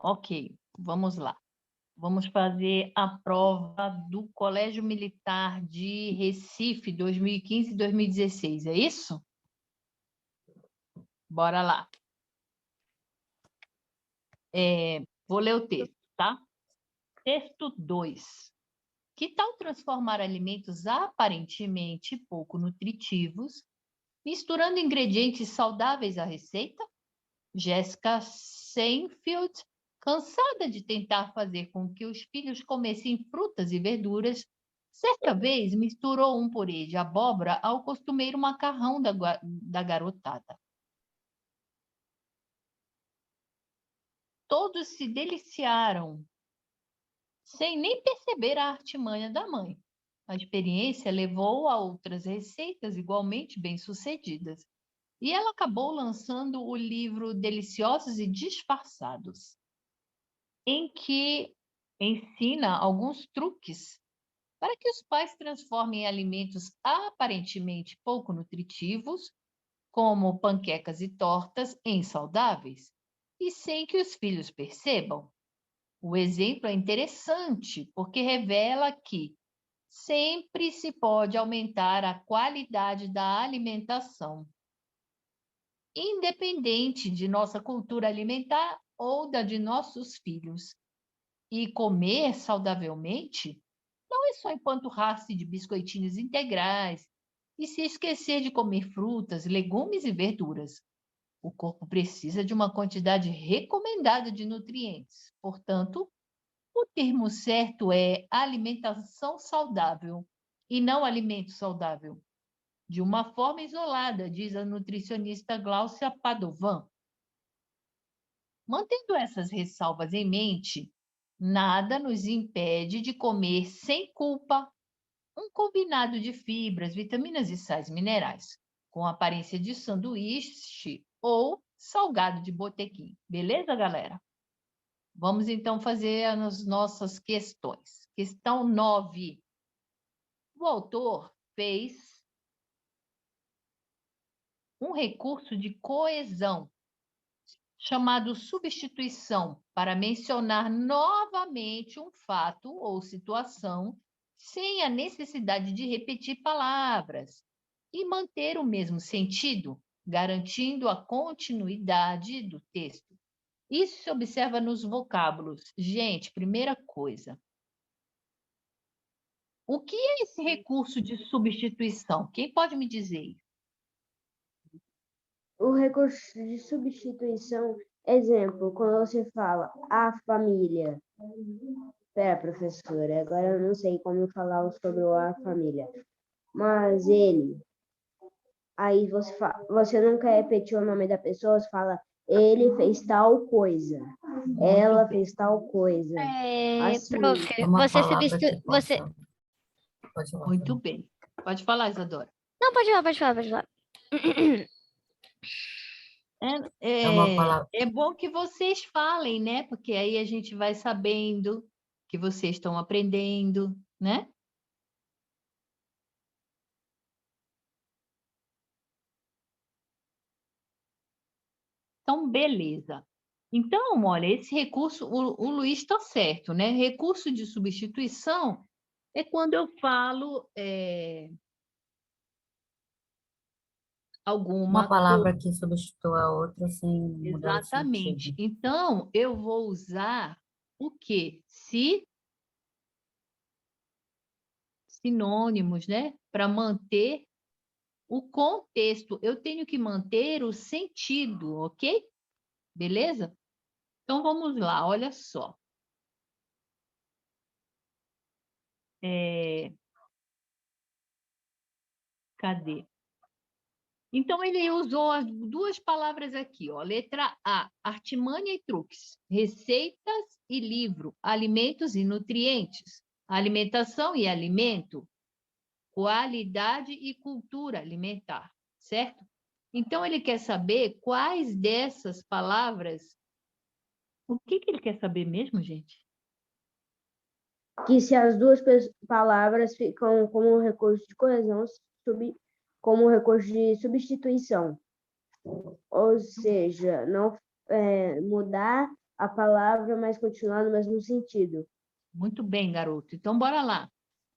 Ok, vamos lá. Vamos fazer a prova do Colégio Militar de Recife, 2015 e 2016, é isso? Bora lá. Vou ler o texto, tá? Texto 2. Que tal transformar alimentos aparentemente pouco nutritivos, misturando ingredientes saudáveis à receita? Jéssica Seinfeld, cansada de tentar fazer com que os filhos comessem frutas e verduras, certa vez misturou um purê de abóbora ao costumeiro macarrão da garotada. Todos se deliciaram, sem nem perceber a artimanha da mãe. A experiência levou a outras receitas igualmente bem-sucedidas, e ela acabou lançando o livro Deliciosos e Disfarçados, em que ensina alguns truques para que os pais transformem alimentos aparentemente pouco nutritivos, como panquecas e tortas, em saudáveis, e sem que os filhos percebam. O exemplo é interessante porque revela que sempre se pode aumentar a qualidade da alimentação, independente de nossa cultura alimentar ou da de nossos filhos. E comer saudavelmente não é só empanturrar-se de biscoitinhos integrais e se esquecer de comer frutas, legumes e verduras. O corpo precisa de uma quantidade recomendada de nutrientes. Portanto, o termo certo é alimentação saudável e não alimento saudável. De uma forma isolada, diz a nutricionista Gláucia Padovan. Mantendo essas ressalvas em mente, nada nos impede de comer sem culpa um combinado de fibras, vitaminas e sais minerais, com aparência de sanduíche ou salgado de botequim. Beleza, galera? Vamos então fazer as nossas questões. Questão 9. O autor fez um recurso de coesão chamado substituição, para mencionar novamente um fato ou situação sem a necessidade de repetir palavras e manter o mesmo sentido, garantindo a continuidade do texto. Isso se observa nos vocábulos. Gente, primeira coisa, o que é esse recurso de substituição? Quem pode me dizer? O recurso de substituição, exemplo, quando você fala a família. Pera, professora, agora eu não sei como falar sobre a família. Mas ele, aí você não quer repetir o nome da pessoa, você fala, ele fez tal coisa, ela fez tal coisa. Assim, Prof, Uma você palavra que você... possa... Pode falar. Muito bem. Pode falar, Isadora. Não, pode falar, pode falar, pode falar. É uma palavra... É bom que vocês falem, né? Porque aí a gente vai sabendo que vocês estão aprendendo, né? Então, beleza. Então, olha, esse recurso, o Luiz está certo, né? Recurso de substituição é quando eu falo Uma alguma palavra coisa. que substitua a outra sem mudar o Exatamente. sentido. Então, eu vou usar o quê? Sinônimos, né? Para manter o contexto. Eu tenho que manter o sentido, ok? Beleza? Então, vamos lá, olha só. Cadê? Então, ele usou as duas palavras aqui, ó. Letra A, artimanha e truques. Receitas e livro. Alimentos e nutrientes. Alimentação e alimento. Qualidade e cultura alimentar, certo? Então, ele quer saber quais dessas palavras... O que ele quer saber mesmo, gente? que se as duas palavras ficam como recurso de coesão, como recurso de substituição. Ou seja, não mudar a palavra, mas continuar no mesmo sentido. Muito bem, garoto. Então, bora lá.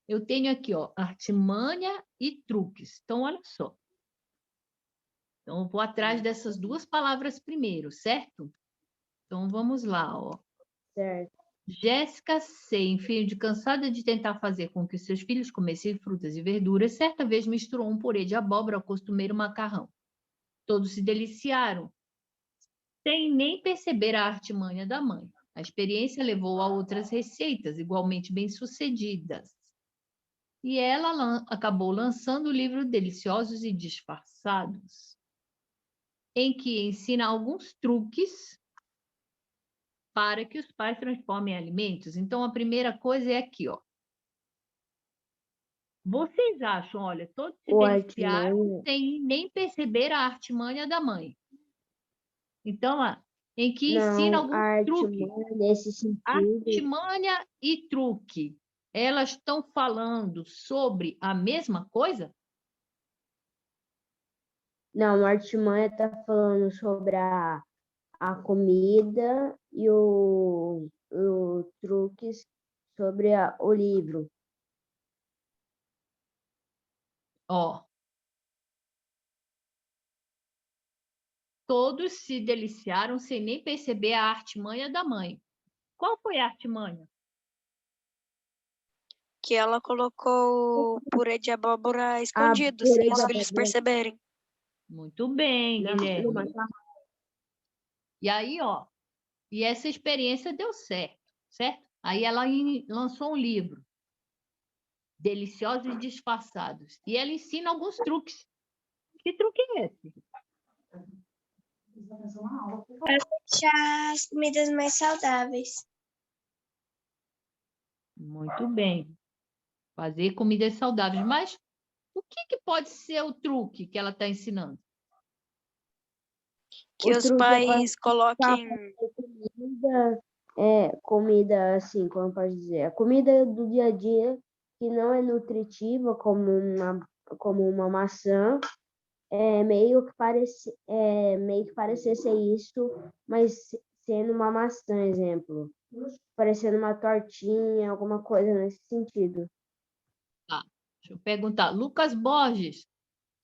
Eu tenho aqui, ó, artimanha e truques. Então, olha só. Então, eu vou atrás dessas duas palavras primeiro, certo? Então, vamos lá, ó. Certo. Jéssica C., enfim, cansada de tentar fazer com que seus filhos comessem frutas e verduras, certa vez misturou um purê de abóbora ao costumeiro macarrão. Todos se deliciaram, sem nem perceber a artimanha da mãe. A experiência levou a outras receitas, igualmente bem-sucedidas. E ela acabou lançando o livro Deliciosos e Disfarçados, em que ensina alguns truques para que os pais transformem alimentos. Então, a primeira coisa é aqui, ó. Vocês acham, olha, todos se O deliciaram artimanha. sem nem perceber a artimanha da mãe. Então, ó, em que ensina Não, a alguns truques. artimanha nesse sentido. Artimanha e truque, elas estão falando sobre a mesma coisa? Não, a artimanha está falando sobre a comida e o truques sobre o livro. Ó. Todos se deliciaram sem nem perceber a artimanha da mãe. Qual foi a artimanha? Que ela colocou purê de abóbora escondido, purê sem de os filhos abóbora. perceberem. Muito bem, Guilherme. No macarrão. E aí, ó, e essa experiência deu certo, certo? Aí ela lançou um livro, Deliciosos e Disfarçados, e ela ensina alguns truques. Que truque é esse? Para deixar as comidas mais saudáveis. Muito bem. Fazer comidas saudáveis. Mas o que pode ser o truque que ela está ensinando? Que O os truque é pais coloquem... comida assim, como pode dizer, a comida do dia a dia que não é nutritiva, como uma maçã, meio que parecer ser isso, mas sendo uma maçã, exemplo, parecendo uma tortinha, alguma coisa nesse sentido. Tá. Deixa eu perguntar. Lucas Borges,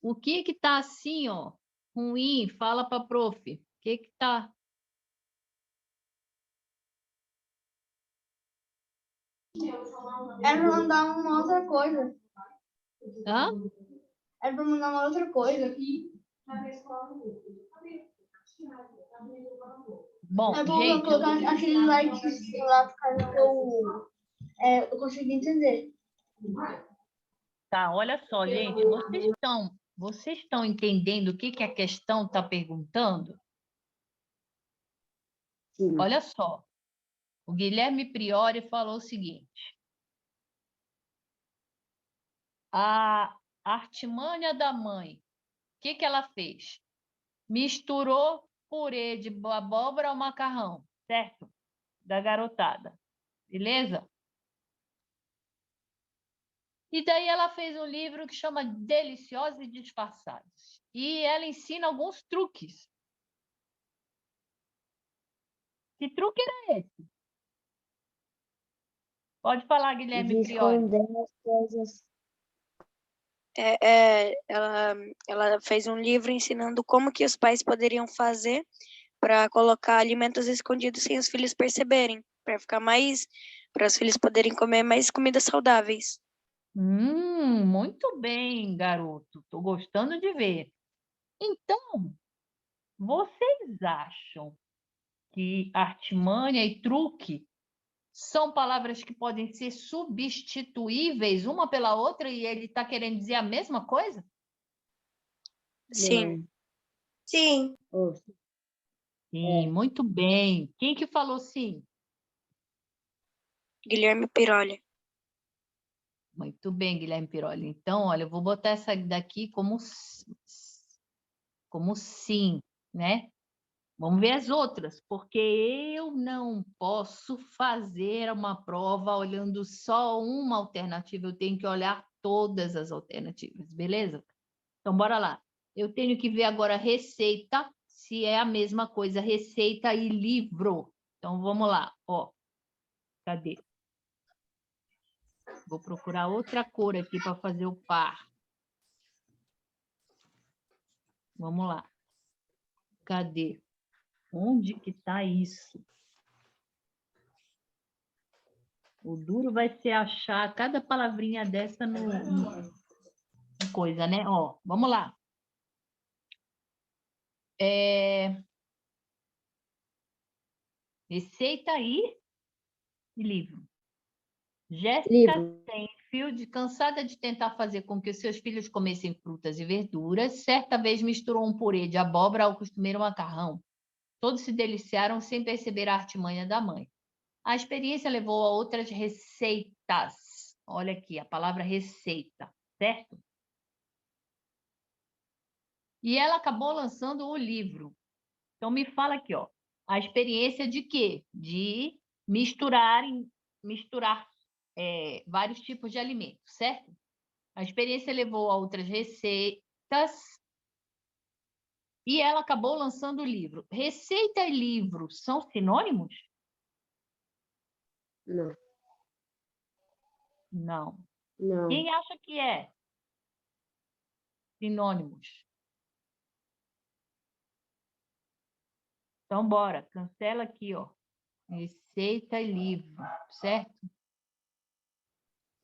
o que está assim, ó, ruim? Fala para a prof. O que está... Era para mandar uma outra coisa. Hã? Era para mandar uma outra coisa. Bom, É gente, para colocar aquele like lá, eu consegui entender. tá, olha só, gente, vocês estão entendendo o que a questão está perguntando? Sim. Olha só, o Guilherme Priori falou o seguinte: a artimanha da mãe, o que ela fez? Misturou purê de abóbora ao macarrão, certo? Da garotada, beleza? E daí ela fez um livro que chama Deliciosos e Disfarçados. E ela ensina alguns truques. Que truque era esse? Pode falar, Guilherme De Priori. esconder as coisas. Ela fez um livro ensinando como que os pais poderiam fazer para colocar alimentos escondidos sem os filhos perceberem, para os filhos poderem comer mais comidas saudáveis. Muito bem, garoto. Estou gostando de ver. Então, vocês acham que artimanha e truque são palavras que podem ser substituíveis uma pela outra e ele está querendo dizer a mesma coisa? Sim. Sim. Sim, muito bem. Quem que falou sim? Guilherme Piroli. Muito bem, Guilherme Piroli. Então, olha, eu vou botar essa daqui como sim, né? Vamos ver as outras, porque eu não posso fazer uma prova olhando só uma alternativa, eu tenho que olhar todas as alternativas, beleza? Então, bora lá. Eu tenho que ver agora receita, se é a mesma coisa, receita e livro. Então, vamos lá. Ó, cadê? Vou procurar outra cor aqui para fazer o par. Vamos lá. Cadê? Onde que está isso? O duro vai ser achar cada palavrinha dessa no coisa, né? Ó, vamos lá. Receita aí e livro. Jéssica Livro. Seinfeld, cansada de tentar fazer com que os seus filhos comessem frutas e verduras, certa vez misturou um purê de abóbora ao costumeiro macarrão. Todos se deliciaram sem perceber a artimanha da mãe. A experiência levou a outras receitas. Olha aqui, a palavra receita, certo? E ela acabou lançando o livro. Então, me fala aqui, ó. A experiência de quê? De misturar vários tipos de alimentos, certo? A experiência levou a outras receitas e ela acabou lançando o livro. Receita e livro são sinônimos? Não. Não. Não. Quem acha que é? Sinônimos. Então, bora. Cancela aqui, ó. Receita e livro, certo?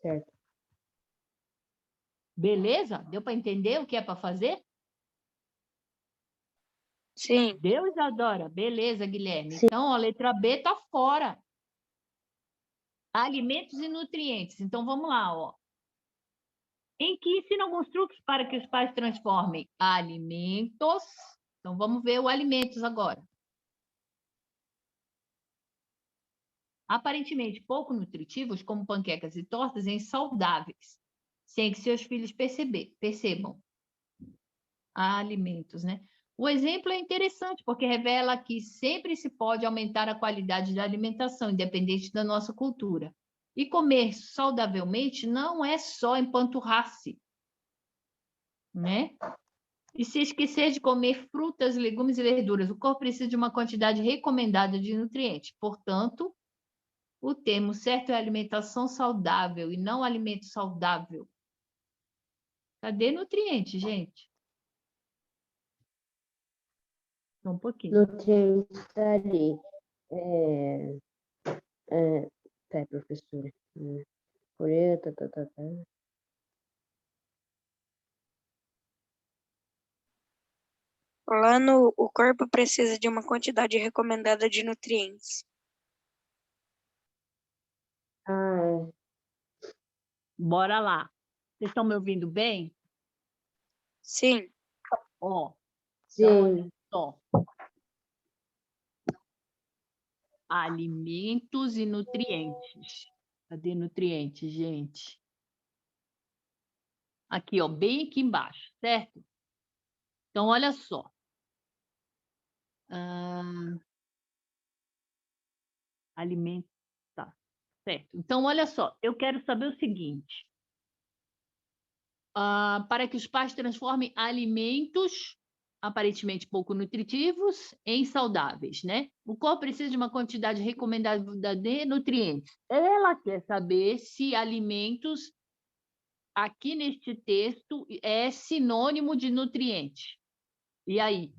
Certo. Beleza? Deu para entender o que é para fazer? Sim. Deu, Isadora? Beleza, Guilherme. Sim. Então, a letra B está fora. Alimentos e nutrientes. Então, vamos lá, ó. Em que ensina alguns truques para que os pais transformem alimentos. Então, vamos ver o alimentos agora. Aparentemente pouco nutritivos, como panquecas e tortas, em saudáveis, sem que seus filhos percebam. Alimentos, né? O exemplo é interessante, porque revela que sempre se pode aumentar a qualidade da alimentação, independente da nossa cultura. E comer saudavelmente não é só empanturrar-se, né? E se esquecer de comer frutas, legumes e verduras, o corpo precisa de uma quantidade recomendada de nutrientes. Portanto, o termo certo é alimentação saudável e não alimento saudável. Cadê nutrientes, gente? Só um pouquinho. Nutrientes está ali. Tá, professora. Purê, tá. Lá no o corpo precisa de uma quantidade recomendada de nutrientes. Ah, Bora lá. Vocês estão me ouvindo bem? Sim. Ó, então olha sim. só. Alimentos e nutrientes. Cadê nutrientes, gente? Aqui, ó, bem aqui embaixo, certo? Então, olha só. Alimento, tá, certo. Então, olha só, eu quero saber o seguinte. Para que os pais transformem alimentos aparentemente pouco nutritivos em saudáveis, né? O corpo precisa de uma quantidade recomendada de nutrientes. Ela quer saber se alimentos, aqui neste texto, é sinônimo de nutriente. E aí?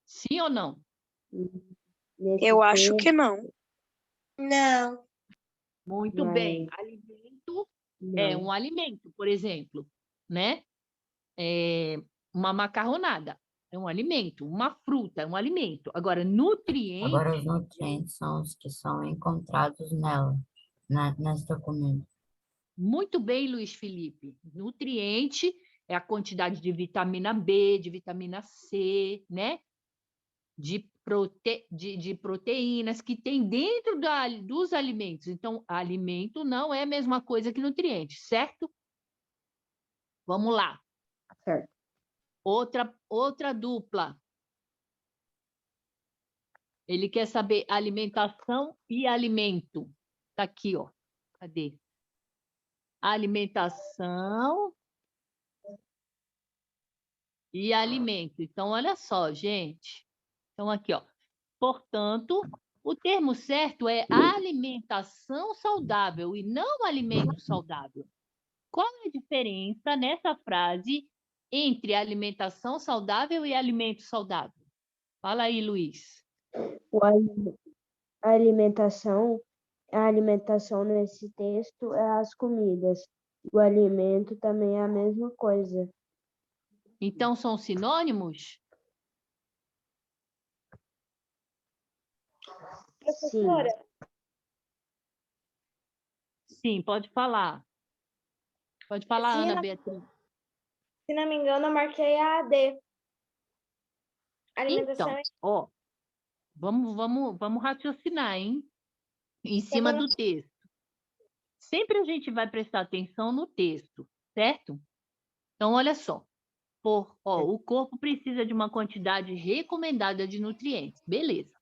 Sim ou não? Nesse Eu acho que texto, não. Não. Muito bem. Alimento é um alimento, por exemplo, né? Uma macarronada é um alimento, uma fruta é um alimento. Agora, nutriente, Agora, os nutrientes são os que são encontrados nela, nesse documento. muito bem, Luiz Felipe. Nutriente é a quantidade de vitamina B, de vitamina C, né? De proteínas que tem dentro dos alimentos. Então, alimento não é a mesma coisa que nutriente, certo? Vamos lá. certo. Outra dupla. Ele quer saber alimentação e alimento. Tá aqui, ó. Cadê? Alimentação e alimento. Então, olha só, gente. Então, aqui, ó. Portanto, O termo certo é alimentação saudável e não alimento saudável. Qual é a diferença nessa frase entre alimentação saudável e alimento saudável? Fala aí, Luiz. O ali- A alimentação nesse texto é as comidas. O alimento também é a mesma coisa. Então, são sinônimos? Sim. Sim, pode falar. Pode falar, Se Ana não- Beatriz. Se não me engano, eu marquei a D. Alimentação Então, ó, vamos raciocinar, hein? Em cima do texto. Sempre a gente vai prestar atenção no texto, certo? Então, olha só. O corpo precisa de uma quantidade recomendada de nutrientes. Beleza.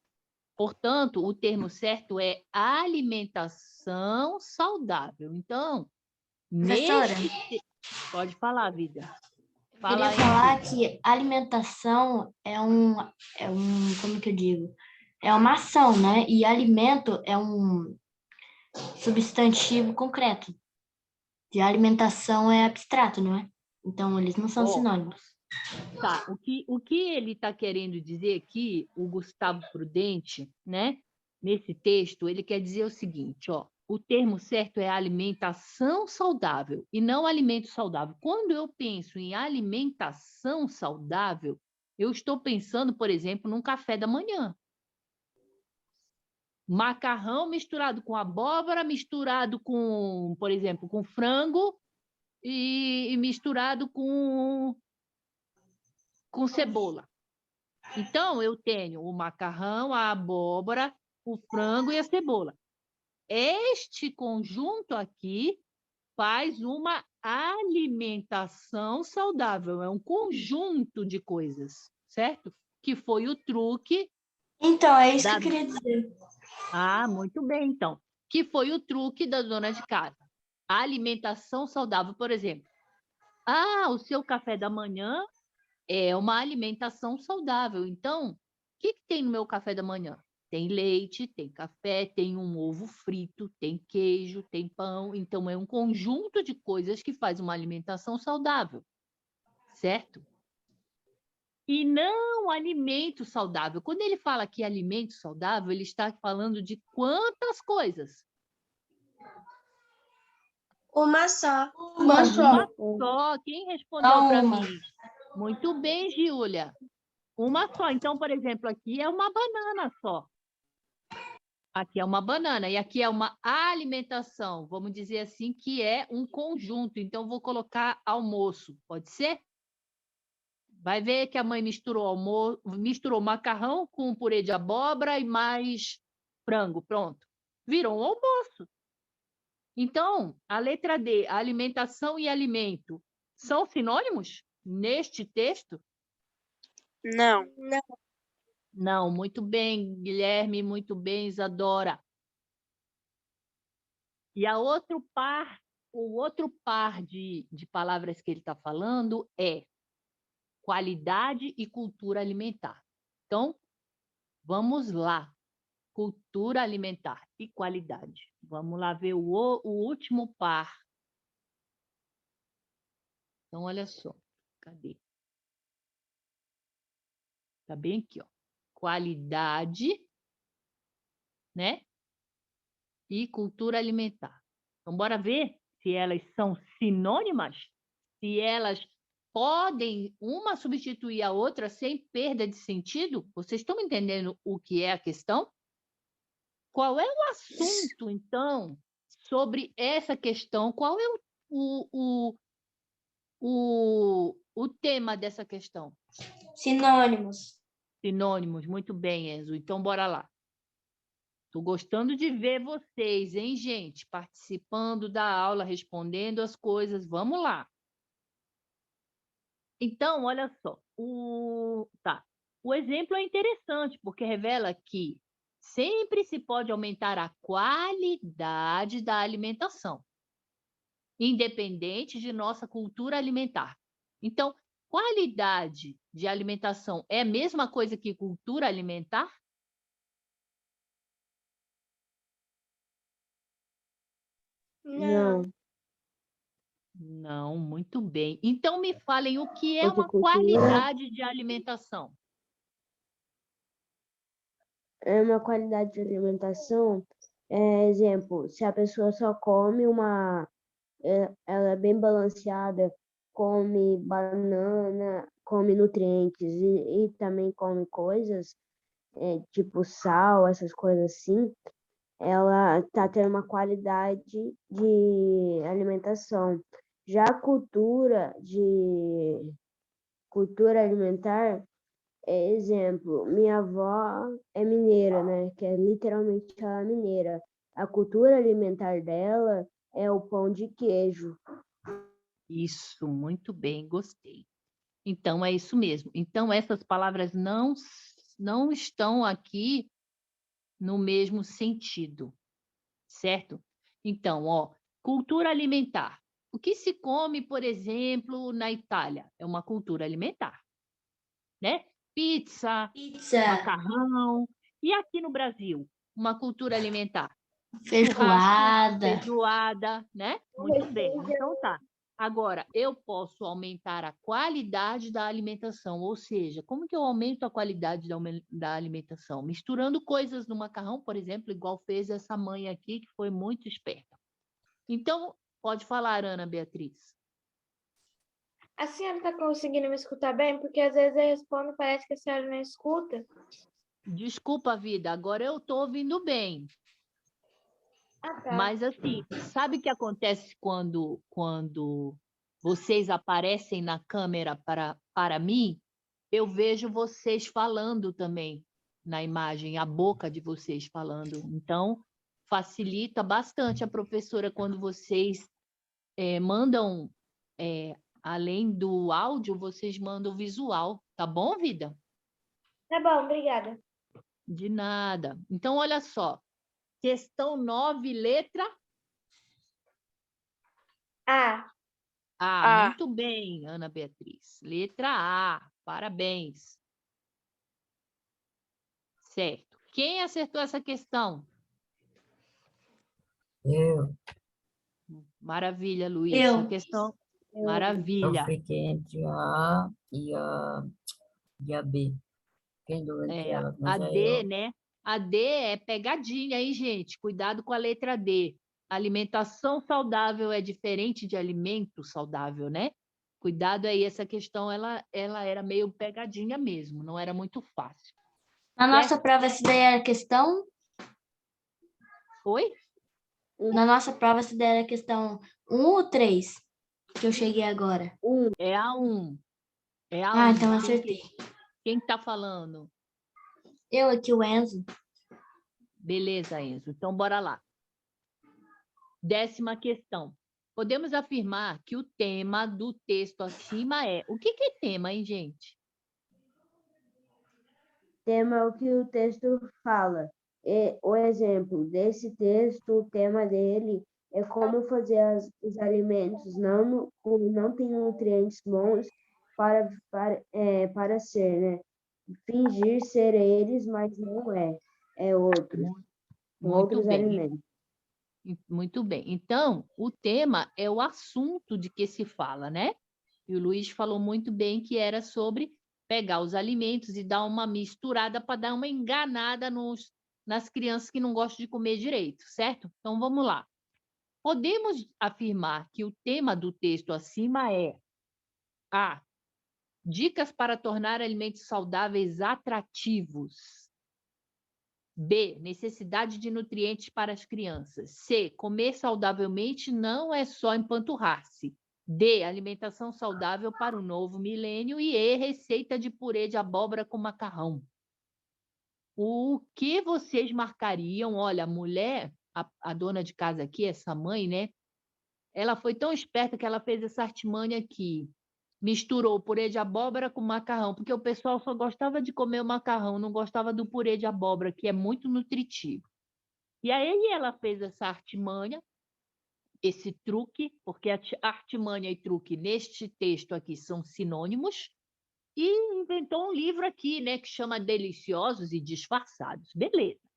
Portanto, o termo certo é alimentação saudável. Então, Professora, pode falar, vida. eu Fala queria aí, falar Vida. que alimentação como que eu digo? É uma ação, né? E alimento é um substantivo concreto. E a alimentação é abstrato, não é? Então, eles não são Ó, sinônimos. Tá, o que ele está querendo dizer aqui, o Gustavo Prudente, né? Nesse texto, ele quer dizer o seguinte, ó, o termo certo é alimentação saudável e não alimento saudável. Quando eu penso em alimentação saudável, eu estou pensando, por exemplo, num café da manhã. Macarrão misturado com abóbora, misturado com, por exemplo, com frango e misturado com cebola. Então, eu tenho o macarrão, a abóbora, o frango e a cebola. Este conjunto aqui faz uma alimentação saudável. É um conjunto de coisas, certo? Que foi o truque Então, é isso que da... eu queria dizer. Ah, muito bem, então. Que foi o truque da dona de casa. A alimentação saudável, por exemplo. Ah, o seu café da manhã é uma alimentação saudável. Então, o que tem no meu café da manhã? Tem leite, tem café, tem um ovo frito, tem queijo, tem pão. Então, é um conjunto de coisas que faz uma alimentação saudável, certo? E não alimento saudável. Quando ele fala que alimento saudável, ele está falando de quantas coisas? uma só. Uma só. Só. Quem respondeu para Uma. mim? Muito bem, Giulia. Uma só. Então, por exemplo, aqui é uma banana só. Aqui é uma banana e aqui é uma alimentação, vamos dizer assim, que é um conjunto. Então, vou colocar almoço, pode ser? Vai ver que a mãe misturou macarrão com purê de abóbora e mais frango, pronto. Virou um almoço. Então, a letra D, alimentação e alimento, são sinônimos neste texto? Não. Não, muito bem, Guilherme, muito bem, Isadora. E o outro par de palavras que ele está falando é qualidade e cultura alimentar. Então, vamos lá. Cultura alimentar e qualidade. Vamos lá ver o último par. Então, olha só. Cadê? Está bem aqui, ó. Qualidade, né? E cultura alimentar. Então, bora ver se elas são sinônimas, se elas podem uma substituir a outra sem perda de sentido? Vocês estão entendendo o que é a questão? Qual é o assunto, então, sobre essa questão? Qual é o tema dessa questão? Sinônimos. Sinônimos, muito bem, Enzo. Então, bora lá. Estou gostando de ver vocês, hein, gente? Participando da aula, respondendo as coisas. Vamos lá. Então, olha só. O exemplo é interessante, porque revela que sempre se pode aumentar a qualidade da alimentação, independente de nossa cultura alimentar. Então, qualidade de alimentação é a mesma coisa que cultura alimentar? Não. Não, muito bem. Então, me falem o que é uma Horticultura qualidade de alimentação. é uma qualidade de alimentação. Exemplo, se a pessoa só come ela é bem balanceada, come banana, come nutrientes e também come coisas, tipo sal, essas coisas assim, ela está tendo uma qualidade de alimentação. Já a cultura alimentar, exemplo, minha avó é mineira, né? Que é literalmente ela é mineira. A cultura alimentar dela é o pão de queijo. Isso, muito bem, gostei. Então, é isso mesmo. Então, essas palavras não estão aqui no mesmo sentido, certo? Então, ó, cultura alimentar. O que se come, por exemplo, na Itália? É uma cultura alimentar, né? Pizza, Pizza, macarrão. E aqui no Brasil, uma cultura alimentar? Churrasco, feijoada. feijoada, né? Muito bem. Então tá. Agora, eu posso aumentar a qualidade da alimentação, ou seja, como que eu aumento a qualidade da alimentação? Misturando coisas no macarrão, por exemplo, igual fez essa mãe aqui, que foi muito esperta. Então, pode falar, Ana Beatriz. A senhora está conseguindo me escutar bem? Porque às vezes eu respondo, parece que a senhora não escuta. Desculpa, vida, agora eu estou ouvindo bem. Ah, tá. Mas assim, sabe o que acontece quando vocês aparecem na câmera para mim? Eu vejo vocês falando também na imagem, a boca de vocês falando. Então, facilita bastante a professora quando vocês mandam, além do áudio, vocês mandam o visual. Tá bom, vida? Tá bom, obrigada. De nada. Então, olha só. Questão 9, letra Ah, A. Muito bem, Ana Beatriz. Letra A, parabéns. Certo. Quem acertou essa questão? Eu Maravilha, Luiz. Eu. A questão. eu Maravilha. fiquei entre a A e a B. Fiquei em dúvida entre elas, A mas aí D, né? A D é pegadinha, hein, gente? Cuidado com a letra D. Alimentação saudável é diferente de alimento saudável, né? Cuidado aí, essa questão ela era meio pegadinha mesmo, não era muito fácil. Na nossa prova, essa daí era questão. Oi? Na nossa prova, essa daí era questão 1 ou 3, que eu cheguei agora. É a 1. É a 1. Ah, então acertei. Quem está falando? Eu aqui, o Enzo. Beleza, Enzo. Então, bora lá. 10ª questão. Podemos afirmar que o tema do texto acima é... O que é tema, hein, gente? Tema é o que o texto fala. O exemplo desse texto, o tema dele é como fazer os alimentos não tem nutrientes bons para ser, né? Fingir ser eles, mas não é. É outros. Muito Outros bem. alimentos. Muito bem. Então, o tema é o assunto de que se fala, né? E o Luiz falou muito bem que era sobre pegar os alimentos e dar uma misturada para dar uma enganada nas crianças que não gostam de comer direito, certo? Então, vamos lá. Podemos afirmar que o tema do texto acima é A. Dicas para tornar alimentos saudáveis atrativos. B. Necessidade de nutrientes para as crianças. C. Comer saudavelmente não é só empanturrar-se. D. Alimentação saudável para o novo milênio. E E. Receita de purê de abóbora com macarrão. O que vocês marcariam? Olha, a mulher, a dona de casa aqui, essa mãe, né? Ela foi tão esperta que ela fez essa artimanha aqui. Misturou o purê de abóbora com macarrão, porque o pessoal só gostava de comer o macarrão, não gostava do purê de abóbora, que é muito nutritivo. E aí ela fez essa artimanha, esse truque, porque artimanha e truque neste texto aqui são sinônimos, e inventou um livro aqui, né, que chama Deliciosos e Disfarçados. Beleza.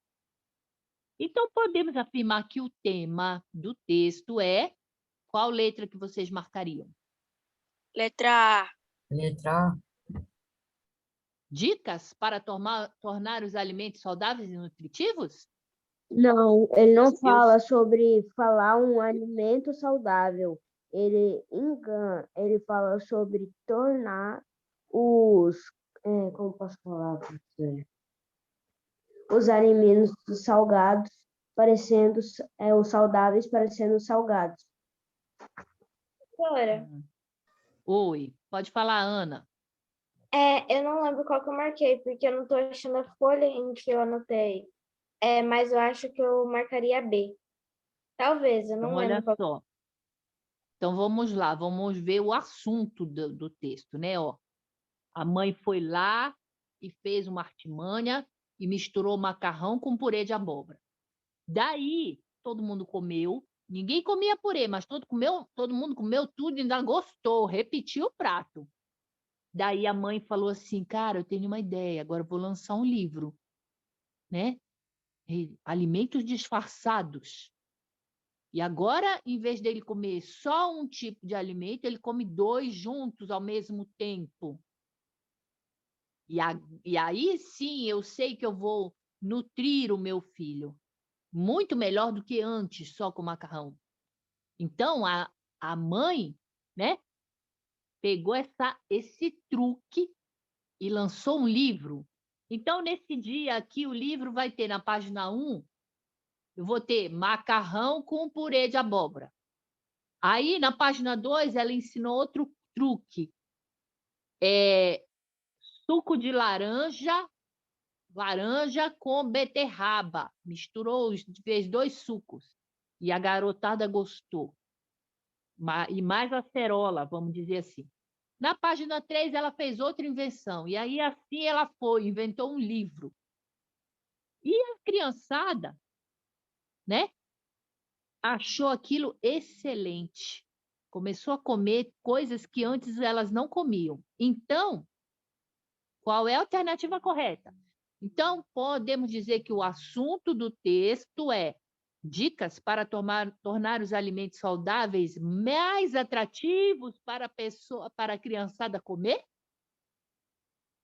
Então, podemos afirmar que o tema do texto é... Qual letra que vocês marcariam? Letra A. Letra A. Dicas para tornar os alimentos saudáveis e nutritivos? Não, ele não fala sobre falar um alimento saudável. Ele fala sobre tornar os, como posso falar, professora? Os alimentos salgados parecendo, os saudáveis parecendo salgados. Professora, Oi, pode falar, Ana. eu não lembro qual que eu marquei, porque eu não estou achando a folha em que eu anotei. Mas eu acho que eu marcaria B. Talvez, eu Então, não olha lembro qual. só. Então, vamos lá, vamos ver o assunto do texto, né? Ó, a mãe foi lá e fez uma artimanha e misturou macarrão com purê de abóbora. Daí, todo mundo comeu. Ninguém comia purê, mas todo mundo comeu tudo e ainda gostou, repetiu o prato. Daí a mãe falou assim, cara, eu tenho uma ideia, agora eu vou lançar um livro, né? Alimentos disfarçados. E agora, em vez dele comer só um tipo de alimento, ele come 2 juntos ao mesmo tempo. E aí sim eu sei que eu vou nutrir o meu filho muito melhor do que antes, só com macarrão. Então, a mãe, né, pegou esse truque e lançou um livro. Então, nesse dia aqui, o livro vai ter na página 1, eu vou ter macarrão com purê de abóbora. Aí, na página 2, ela ensinou outro truque. Suco de laranja com beterraba. Misturou, fez 2 sucos. E a garotada gostou. E mais acerola, vamos dizer assim. Na página 3, ela fez outra invenção. E aí, assim, ela inventou um livro. E a criançada, né, achou aquilo excelente. Começou a comer coisas que antes elas não comiam. Então, qual é a alternativa correta? Então, podemos dizer que o assunto do texto é dicas para tornar os alimentos saudáveis mais atrativos para a criançada comer?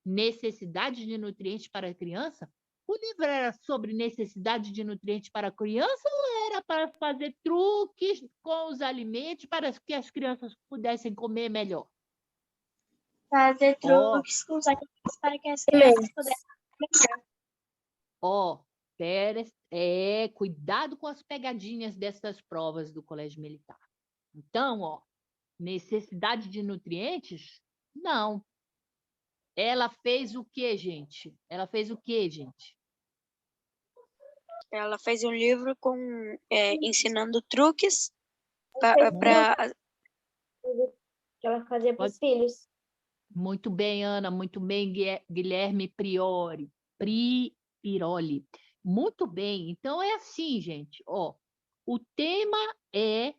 Necessidade de nutrientes para a criança? O livro era sobre necessidade de nutrientes para a criança ou era para fazer truques com os alimentos para que as crianças pudessem comer melhor? Fazer truques com os alimentos para que as crianças pudessem comer. Cuidado com as pegadinhas dessas provas do Colégio Militar. Então, necessidade de nutrientes? Não. Ela fez o quê, gente? Ela fez um livro ensinando truques para Que ela fazia para os filhos. Muito bem, Ana, muito bem, Guilherme Piroli. Muito bem. Então, é assim, gente. O tema é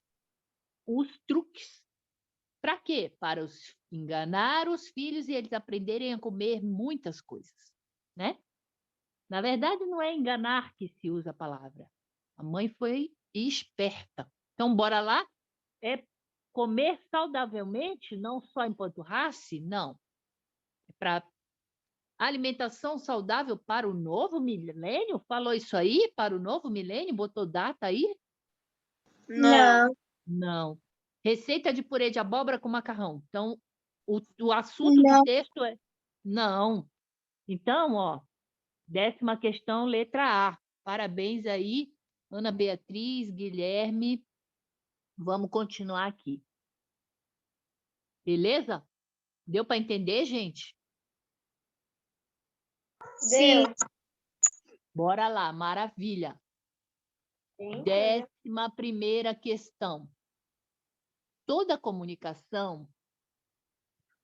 os truques. Para quê? Para enganar os filhos e eles aprenderem a comer muitas coisas, né? Na verdade, não é enganar que se usa a palavra. A mãe foi esperta. Então, bora lá? É comer saudavelmente, não só empanturrar-se? Não. É para alimentação saudável para o novo milênio? Falou isso aí? Para o novo milênio? Botou data aí? Não. Não. Receita de purê de abóbora com macarrão. Então, o assunto do texto é... Não. Então, 10ª questão, letra A. Parabéns aí, Ana Beatriz, Guilherme. Vamos continuar aqui. Beleza? Deu para entender, gente? Sim. Bora lá, maravilha. 11ª questão. Toda comunicação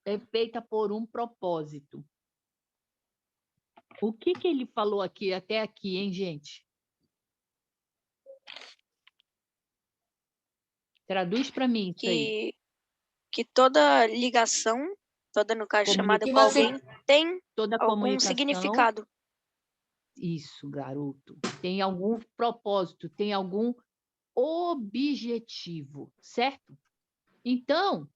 é feita por um propósito. O que ele falou aqui até aqui, hein, gente? Traduz para mim isso aí. Que toda ligação, toda no caso chamada com alguém, tem toda algum comunicação significado. Isso, garoto. Tem algum propósito, tem algum objetivo, certo? Então,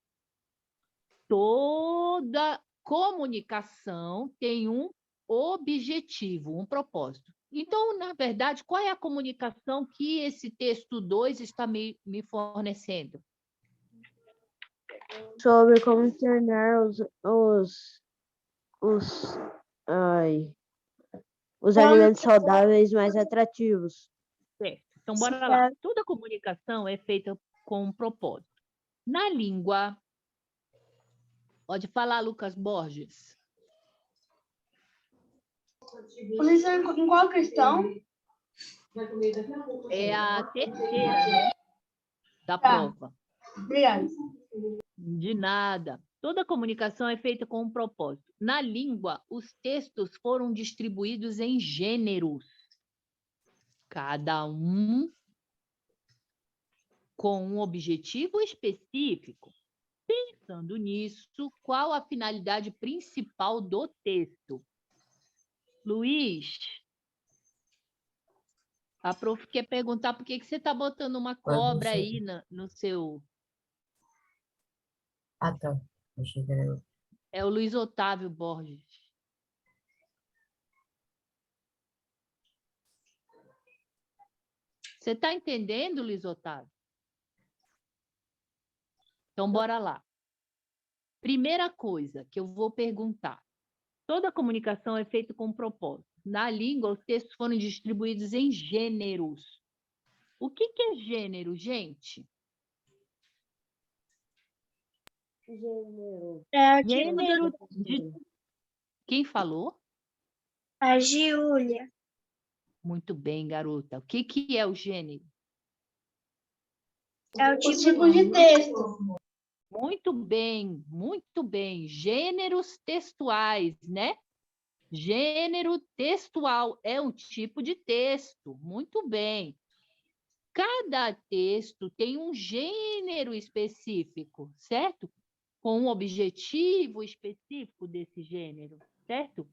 toda comunicação tem um objetivo, um propósito. Então, na verdade, qual é a comunicação que esse texto 2 está me fornecendo? Sobre como tornar os alimentos saudáveis mais atrativos. Certo. Então, bora lá. Toda comunicação é feita com um propósito. Na língua, pode falar, Lucas Borges. Em qual questão? É a terceira, né, da prova. Obrigada. De nada. Toda comunicação é feita com um propósito. Na língua, os textos foram distribuídos em gêneros, cada um com um objetivo específico. Pensando nisso, qual a finalidade principal do texto? Luiz, a prof quer perguntar por que você está botando uma cobra aí no seu... Ah, tá. Achei que era eu. É o Luiz Otávio Borges. Você está entendendo, Luiz Otávio? Então, bora lá. Primeira coisa que eu vou perguntar. Toda comunicação é feita com um propósito. Na língua, os textos foram distribuídos em gêneros. O que é gênero, gente? Gênero de... Quem falou? A Giulia. Muito bem, garota. O que é o gênero? É o Tipo de texto. Muito bem, muito bem. Gêneros textuais, né? Gênero textual é um tipo de texto. Muito bem. Cada texto tem um gênero específico, certo? Com um objetivo específico desse gênero, certo?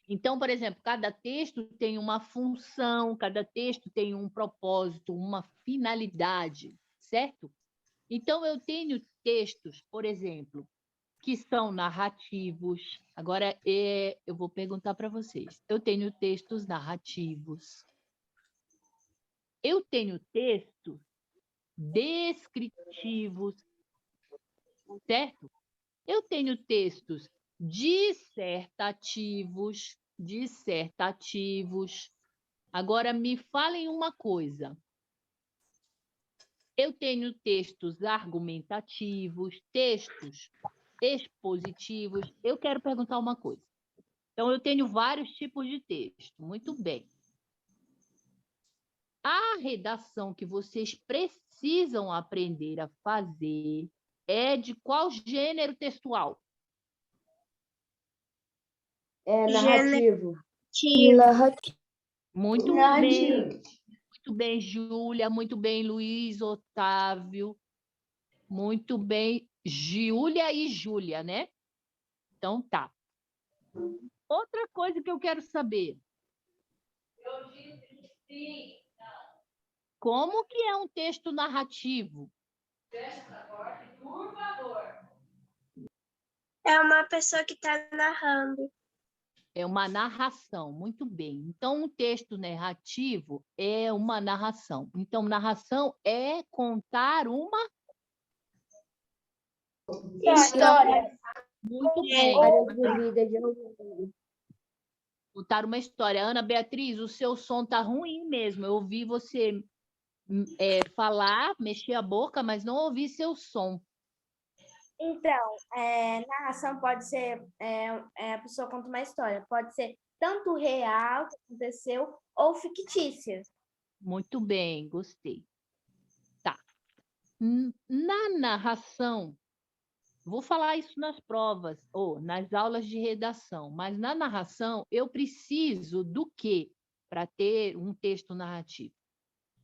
Então, por exemplo, cada texto tem uma função, cada texto tem um propósito, uma finalidade, certo? Então, eu tenho textos, por exemplo, que são narrativos. Agora, eu vou perguntar para vocês. Eu tenho textos narrativos. Eu tenho textos descritivos, certo? Eu tenho textos dissertativos. Agora, me falem uma coisa. Eu tenho textos argumentativos, textos expositivos. Eu quero perguntar uma coisa. Então, eu tenho vários tipos de texto. Muito bem. A redação que vocês precisam aprender a fazer é de qual gênero textual? É narrativo. Muito bem. Muito bem, Júlia. Muito bem, Luiz Otávio. Muito bem, Júlia e Júlia, né? Então, tá. Outra coisa que eu quero saber. Como que é um texto narrativo? É uma pessoa que está narrando. É uma narração, muito bem. Então, um texto narrativo é uma narração. Então, narração é contar uma História. Muito bem. Contar uma história. Ana Beatriz, o seu som tá ruim mesmo. Eu ouvi você falar, mexer a boca, mas não ouvi seu som. Então, narração pode ser, a pessoa conta uma história, pode ser tanto real que aconteceu ou fictícia. Muito bem, gostei. Tá. Na narração, vou falar isso nas provas, ou nas aulas de redação, mas na narração eu preciso do quê para ter um texto narrativo?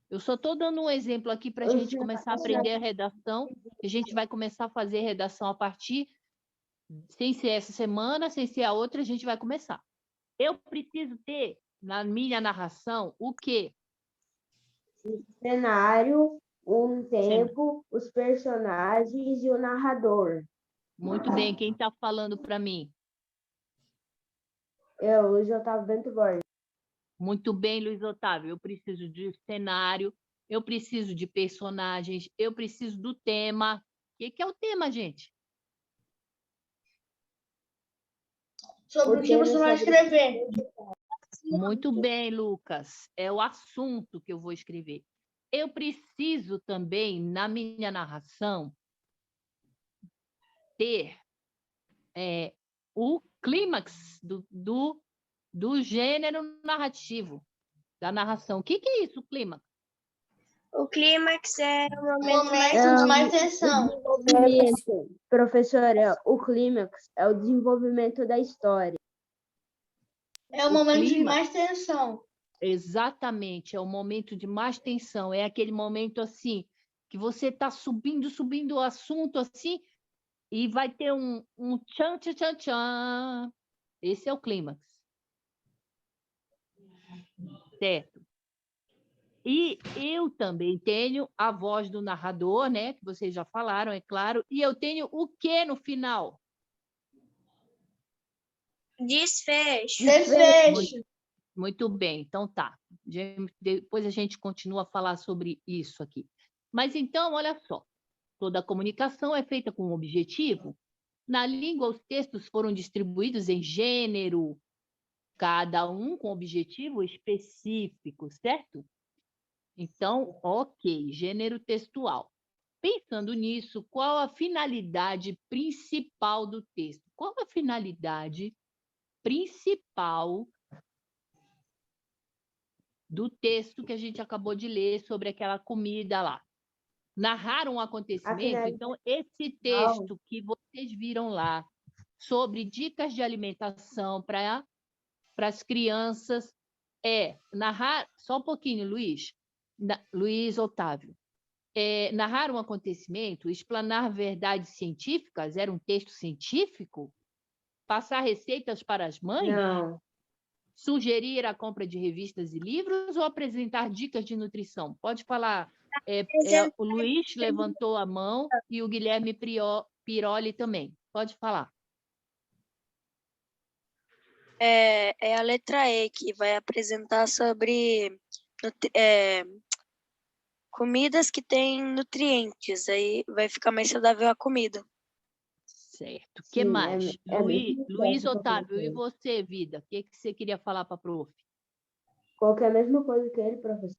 Eu só estou dando um exemplo aqui para a gente começar a aprender a redação. A gente vai começar a fazer redação a partir, sem ser essa semana, sem ser a outra, a gente vai começar. Eu preciso ter, na minha narração, o quê? Cenário, um tempo, os personagens e o narrador. Muito bem, quem está falando para mim? Eu, Luiz Otávio Bento Borges. Muito bem, Luiz Otávio. Eu preciso de cenário, eu preciso de personagens, eu preciso do tema. O que é o tema, gente? Sobre o que você vai escrever. Muito bem, Lucas. É o assunto que eu vou escrever. Eu preciso também, na minha narração, ter o clímax do gênero narrativo, da narração. O que é isso, clímax? O clímax é o O momento mais momento de mais tensão. Professora, o clímax é o desenvolvimento da história. É o O momento de clímax. mais tensão. Exatamente, é o momento de mais tensão, é aquele momento assim, que você está subindo o assunto assim, e vai ter um tchan, tchan, tchan, tchan. Esse é o clímax. Certo. E eu também tenho a voz do narrador, né, que vocês já falaram, é claro, e eu tenho o que no final? desfecho. Desfecho. Muito bem, então tá. Depois a gente continua a falar sobre isso aqui. Mas então, olha só, toda a comunicação é feita com um objetivo. Na língua, os textos foram distribuídos em gênero, cada um com objetivo específico, certo? Então, ok, gênero textual. Pensando nisso, qual a finalidade principal do texto? Qual a finalidade principal do texto que a gente acabou de ler sobre aquela comida lá? Narrar um acontecimento. Então, esse texto que vocês viram lá sobre dicas de alimentação para as crianças narrar. Só um pouquinho, Luiz. Luiz Otávio. Narrar um acontecimento, explanar verdades científicas, era um texto científico? Passar receitas para as mães? Não. Sugerir a compra de revistas e livros ou apresentar dicas de nutrição? Pode falar. O Luiz levantou a mão e o Guilherme Piroli também. Pode falar. É a letra E que vai apresentar sobre comidas que têm nutrientes. Aí vai ficar mais saudável a comida. Certo. O que Sim, mais? Luiz mesmo Otávio, e que você, Vida? O que você queria falar para a prof? qualquer mesma coisa que ele, professor.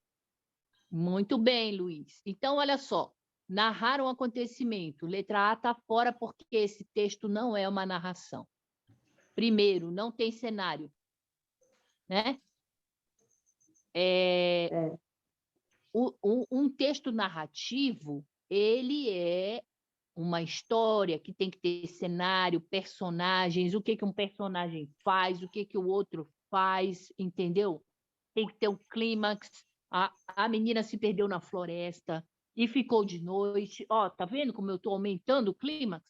Muito bem, Luiz. Então, olha só. Narrar um acontecimento. Letra A está fora porque esse texto não é uma narração. Primeiro, não tem cenário. Né? Um texto narrativo, ele é uma história que tem que ter cenário, personagens, o que um personagem faz, o que o outro faz, entendeu? Tem que ter um clímax. A menina se perdeu na floresta e ficou de noite. Ó, tá vendo como eu estou aumentando o clímax?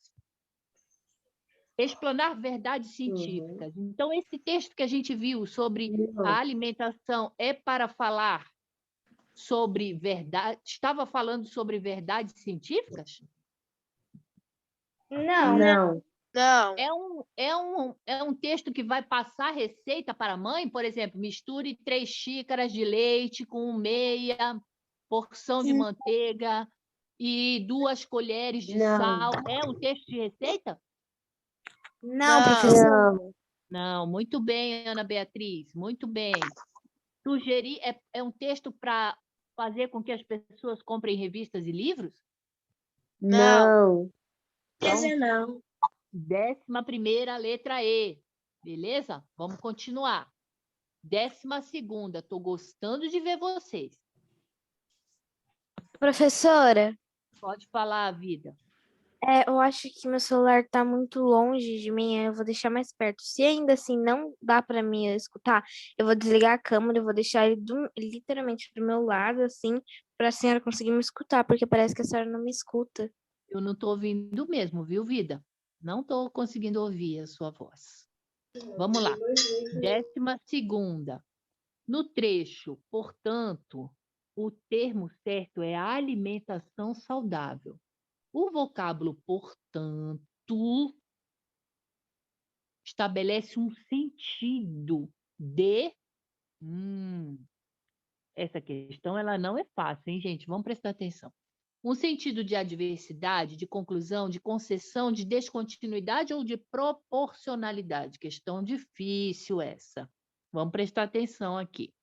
Explanar verdades científicas. Então, esse texto que a gente viu sobre a alimentação é para falar sobre verdade. Estava falando sobre verdades científicas? Não. Não. É um texto que vai passar receita para a mãe? Por exemplo, misture 3 xícaras de leite com meia porção de manteiga e 2 colheres de sal. É um texto de receita? Não, professor. Não, muito bem, Ana Beatriz, muito bem. Sugerir é um texto para fazer com que as pessoas comprem revistas e livros? Não. Não. 11ª, letra E. Beleza? Vamos continuar. 12ª, estou gostando de ver vocês. Professora, Pode falar, Vida. eu acho que meu celular tá muito longe de mim, eu vou deixar mais perto. Se ainda assim não dá para mim escutar, eu vou desligar a câmera, eu vou deixar ele literalmente do meu lado, assim, para a senhora conseguir me escutar, porque parece que a senhora não me escuta. Eu não estou ouvindo mesmo, viu, Vida? Não estou conseguindo ouvir a sua voz. Vamos lá. 12ª. No trecho, portanto, o termo certo é alimentação saudável. O vocábulo portanto estabelece um sentido de... essa questão ela não é fácil, hein, gente? Vamos prestar atenção. Um sentido de adversidade, de conclusão, de concessão, de descontinuidade ou de proporcionalidade. Questão difícil essa. Vamos prestar atenção aqui.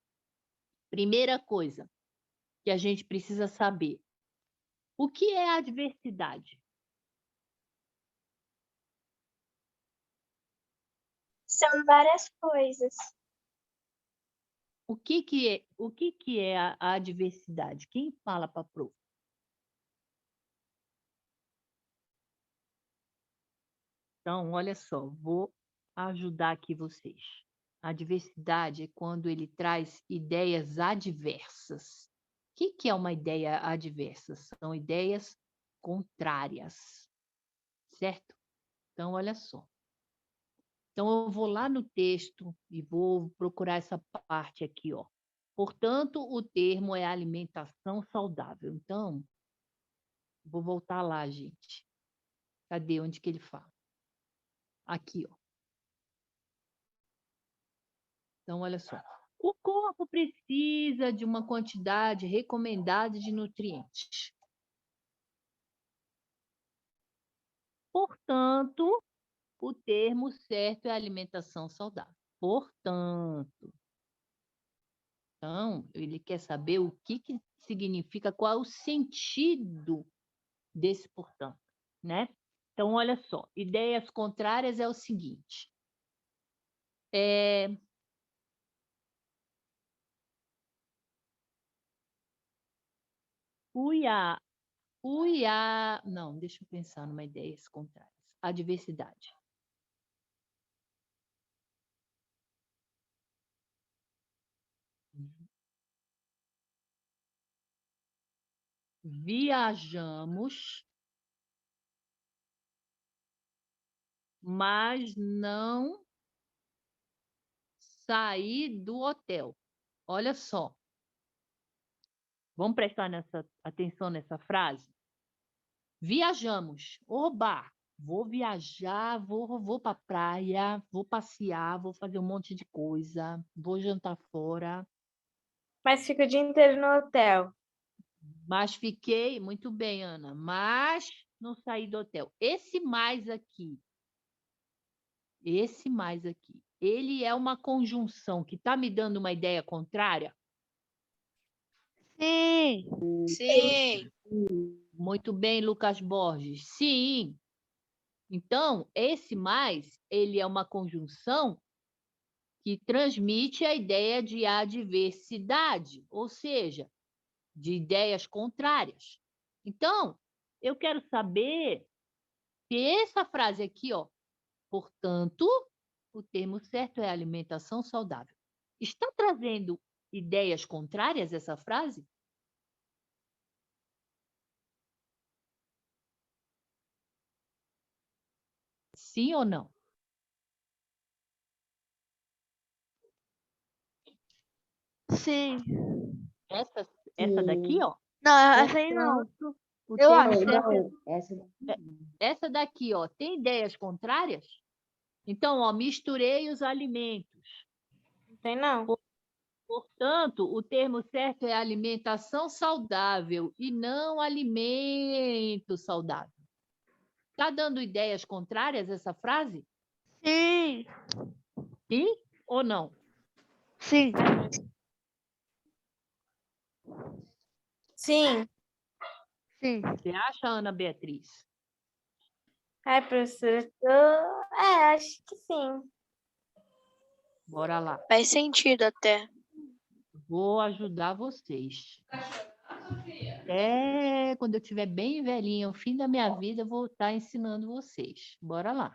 Primeira coisa que a gente precisa saber. O que é adversidade? São várias coisas. O que é a adversidade? Quem fala para a prof? Então, olha só, vou ajudar aqui vocês. A adversidade é quando ele traz ideias adversas. O que é uma ideia adversa? São ideias contrárias, certo? Então, olha só. Então, eu vou lá no texto e vou procurar essa parte aqui, ó. Portanto, o termo é alimentação saudável. Então, vou voltar lá, gente. Cadê? Onde que ele fala? Aqui, ó. Então, olha só. O corpo precisa de uma quantidade recomendada de nutrientes. Portanto, o termo certo é alimentação saudável. Portanto. Então, ele quer saber o que significa, qual é o sentido desse portanto, né? Então, olha só, ideias contrárias é o seguinte. Não, deixa eu pensar numa ideia contrária. Adversidade. Viajamos, mas não saí do hotel. Olha só. Vamos prestar atenção nessa frase? Viajamos. Oba! Vou viajar, vou para a praia, vou passear, vou fazer um monte de coisa, vou jantar fora. Mas fica o dia inteiro no hotel. Mas fiquei, muito bem, Ana, mas não saí do hotel. Esse mais aqui, ele é uma conjunção que está me dando uma ideia contrária? Sim. Sim. Muito bem, Lucas Borges. Sim. Então, esse mais, ele é uma conjunção que transmite a ideia de adversidade, ou seja, de ideias contrárias. Então, eu quero saber se essa frase aqui, ó, portanto, o termo certo é alimentação saudável. Está trazendo ideias contrárias essa frase? Sim ou não? Sim. Essa daqui, ó. Não, essa aí não. Portanto, o Eu termo acho. certo essa daqui, ó, tem ideias contrárias? Então, ó, misturei os alimentos. Não tem, não. Portanto, o termo certo é alimentação saudável e não alimento saudável. Está dando ideias contrárias essa frase? Sim. Sim ou não? Sim. Sim. Sim. Você acha, Ana Beatriz? Ai, professora, acho que sim. Bora lá. Faz sentido até. Vou ajudar vocês. Quando eu estiver bem velhinha, o fim da minha vida, eu vou estar ensinando vocês. Bora lá.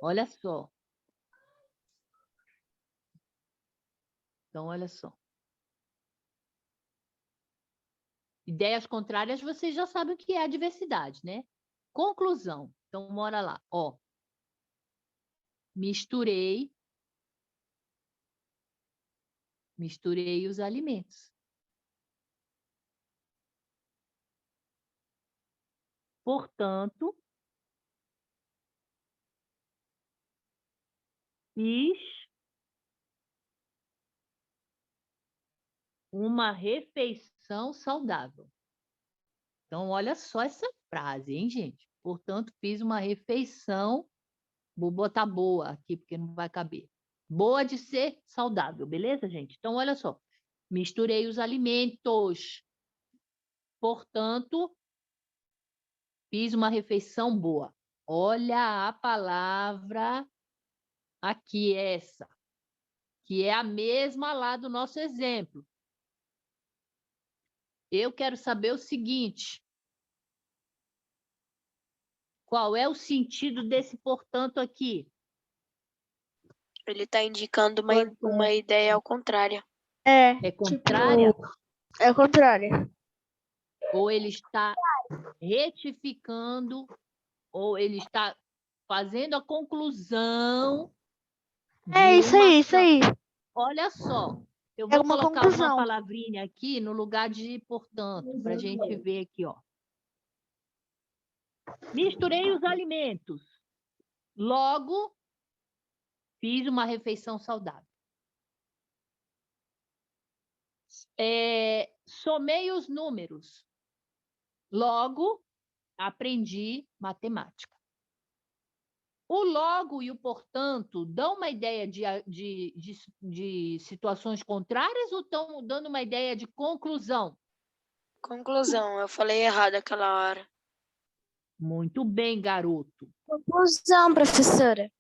Olha só. Então, olha só. Ideias contrárias, vocês já sabem o que é a diversidade, né? Conclusão. Então, bora lá. Ó. misturei os alimentos. Portanto, fiz uma refeição saudável. Então, olha só essa frase, hein, gente? Portanto, fiz uma refeição, vou botar boa aqui, porque não vai caber. Boa de ser saudável, beleza, gente? Então, olha só. Misturei os alimentos. Portanto, fiz uma refeição boa. Olha a palavra aqui, essa, que é a mesma lá do nosso exemplo. Eu quero saber o seguinte: qual é o sentido desse portanto aqui? Ele está indicando uma ideia ao contrário. É contrária? É o contrário. Ou ele está retificando, ou ele está fazendo a conclusão É de isso uma aí, isso ação. aí. Olha só, eu É vou uma colocar conclusão. uma palavrinha aqui no lugar de portanto, para a gente ver aqui, ó. Misturei os alimentos. Logo, fiz uma refeição saudável. Somei os números. Logo, aprendi matemática. O logo e o portanto dão uma ideia de situações contrárias ou estão dando uma ideia de conclusão? Conclusão, eu falei errado aquela hora. Muito bem, garoto. Conclusão, professora.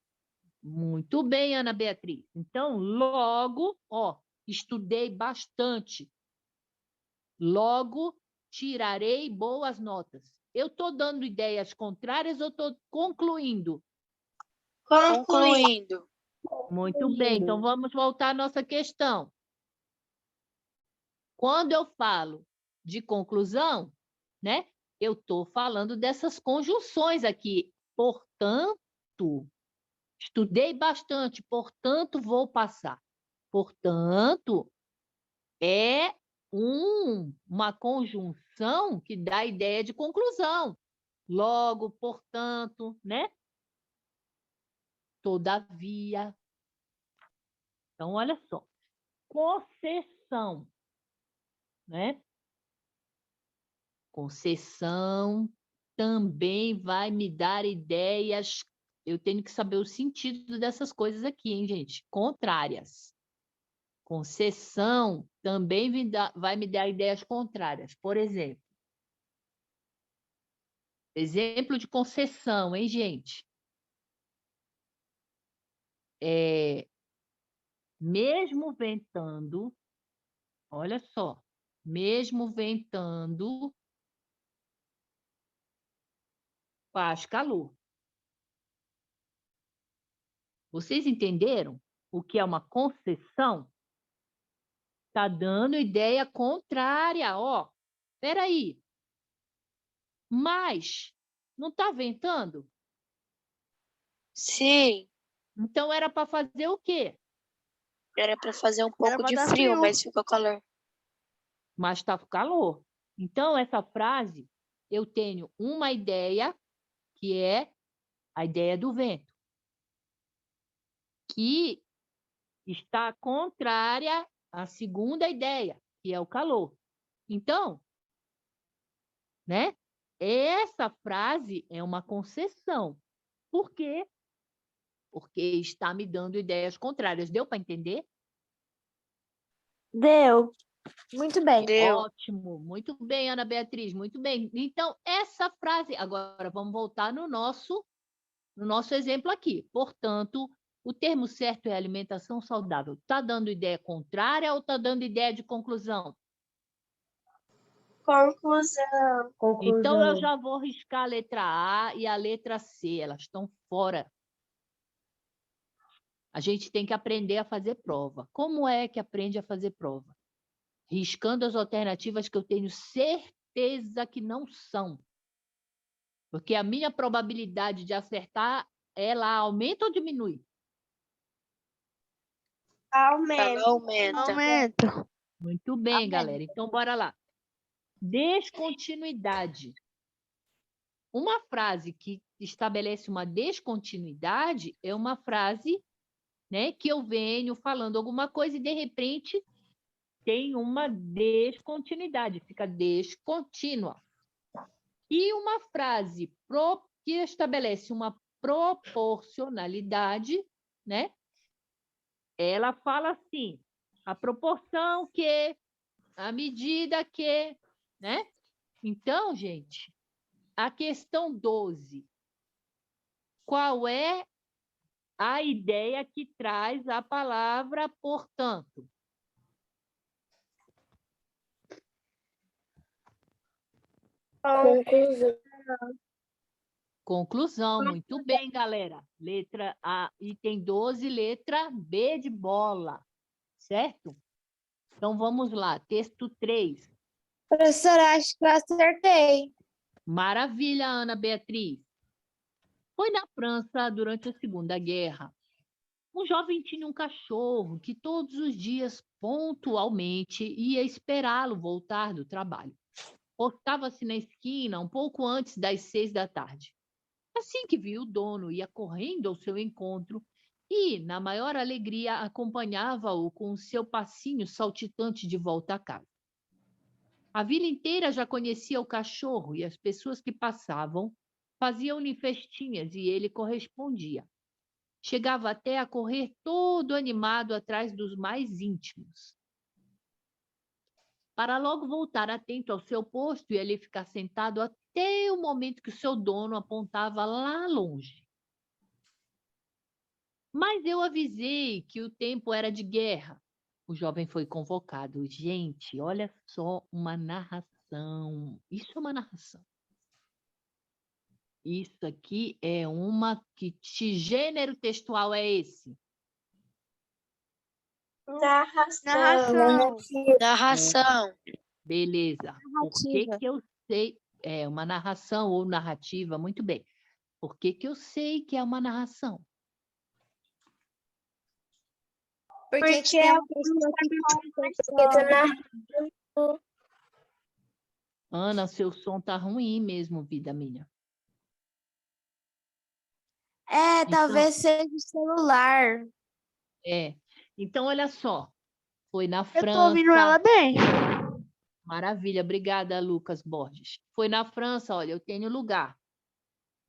Muito bem, Ana Beatriz. Então, logo, ó, estudei bastante. Logo, tirarei boas notas. Eu estou dando ideias contrárias ou estou concluindo? Concluindo. Muito bem, então vamos voltar à nossa questão. Quando eu falo de conclusão, né, eu estou falando dessas conjunções aqui. Portanto, estudei bastante, portanto, vou passar. Portanto, é uma conjunção que dá a ideia de conclusão. Logo, portanto, né? Todavia. Então, olha só. Concessão, né? Concessão também vai me dar ideias. Eu tenho que saber o sentido dessas coisas aqui, hein, gente? Contrárias. Concessão também vai me dar ideias contrárias. Por exemplo, exemplo de concessão, hein, gente? Mesmo ventando, olha só, mesmo ventando, faz calor. Vocês entenderam o que é uma concessão? Está dando ideia contrária, ó. Espera aí. Mas não está ventando? Sim, Então era para fazer o quê? era para fazer um pouco pra de dar frio, frio. mas ficou calor. Mas está calor. Então, essa frase, eu tenho uma ideia, que é a ideia do vento, que está contrária à segunda ideia, que é o calor. Então, né? Essa frase é uma concessão. Por quê? Porque está me dando ideias contrárias. Deu para entender? Deu. Muito bem. Deu. Ótimo. Muito bem, Ana Beatriz. Muito bem. Então, essa frase... Agora, vamos voltar no nosso exemplo aqui. Portanto, o termo certo é alimentação saudável. Está dando ideia contrária ou está dando ideia de conclusão? Conclusão. Então, eu já vou riscar a letra A e a letra C. Elas estão fora. A gente tem que aprender a fazer prova. Como é que aprende a fazer prova? Riscando as alternativas que eu tenho certeza que não são. Porque a minha probabilidade de acertar, ela aumenta ou diminui? Aumenta. Aumenta. Aumento. Muito bem, galera. Então, bora lá. Descontinuidade. Uma frase que estabelece uma descontinuidade é uma frase, né, que eu venho falando alguma coisa e, de repente, tem uma descontinuidade, fica descontínua. E uma frase que estabelece uma proporcionalidade, né? Ela fala assim, a proporção que, a medida que, né? Então, gente, a questão 12. Qual é a ideia que traz a palavra portanto? Conclusão. Conclusão, muito bem, galera. Letra A, item 12, letra B de bola, certo? Então, vamos lá, texto 3. Professora, acho que eu acertei. Maravilha, Ana Beatriz. Foi na França durante a Segunda Guerra. Um jovem tinha um cachorro que todos os dias, pontualmente, ia esperá-lo voltar do trabalho. Postava-se na esquina um pouco antes das 6 da tarde. Assim que viu o dono, ia correndo ao seu encontro e, na maior alegria, acompanhava-o com o seu passinho saltitante de volta a casa. A vila inteira já conhecia o cachorro e as pessoas que passavam faziam-lhe festinhas e ele correspondia. Chegava até a correr todo animado atrás dos mais íntimos, para logo voltar atento ao seu posto e ali ficar sentado até o momento que o seu dono apontava lá longe. Mas eu avisei que o tempo era de guerra. O jovem foi convocado. Gente, olha só uma narração. Isso é uma narração. Isso aqui é uma... Que gênero textual é esse? Narração. Narração. Beleza. Por que que eu sei? É uma narração ou narrativa, muito bem. Por que que eu sei que é uma narração? Porque Porque é o que narra. Ana, seu som tá ruim mesmo, vida minha. É, talvez seja o celular. É. Então, olha só. Foi na Eu tô ouvindo ela França. bem. Maravilha, obrigada, Lucas Borges. Foi na França, olha, eu tenho lugar.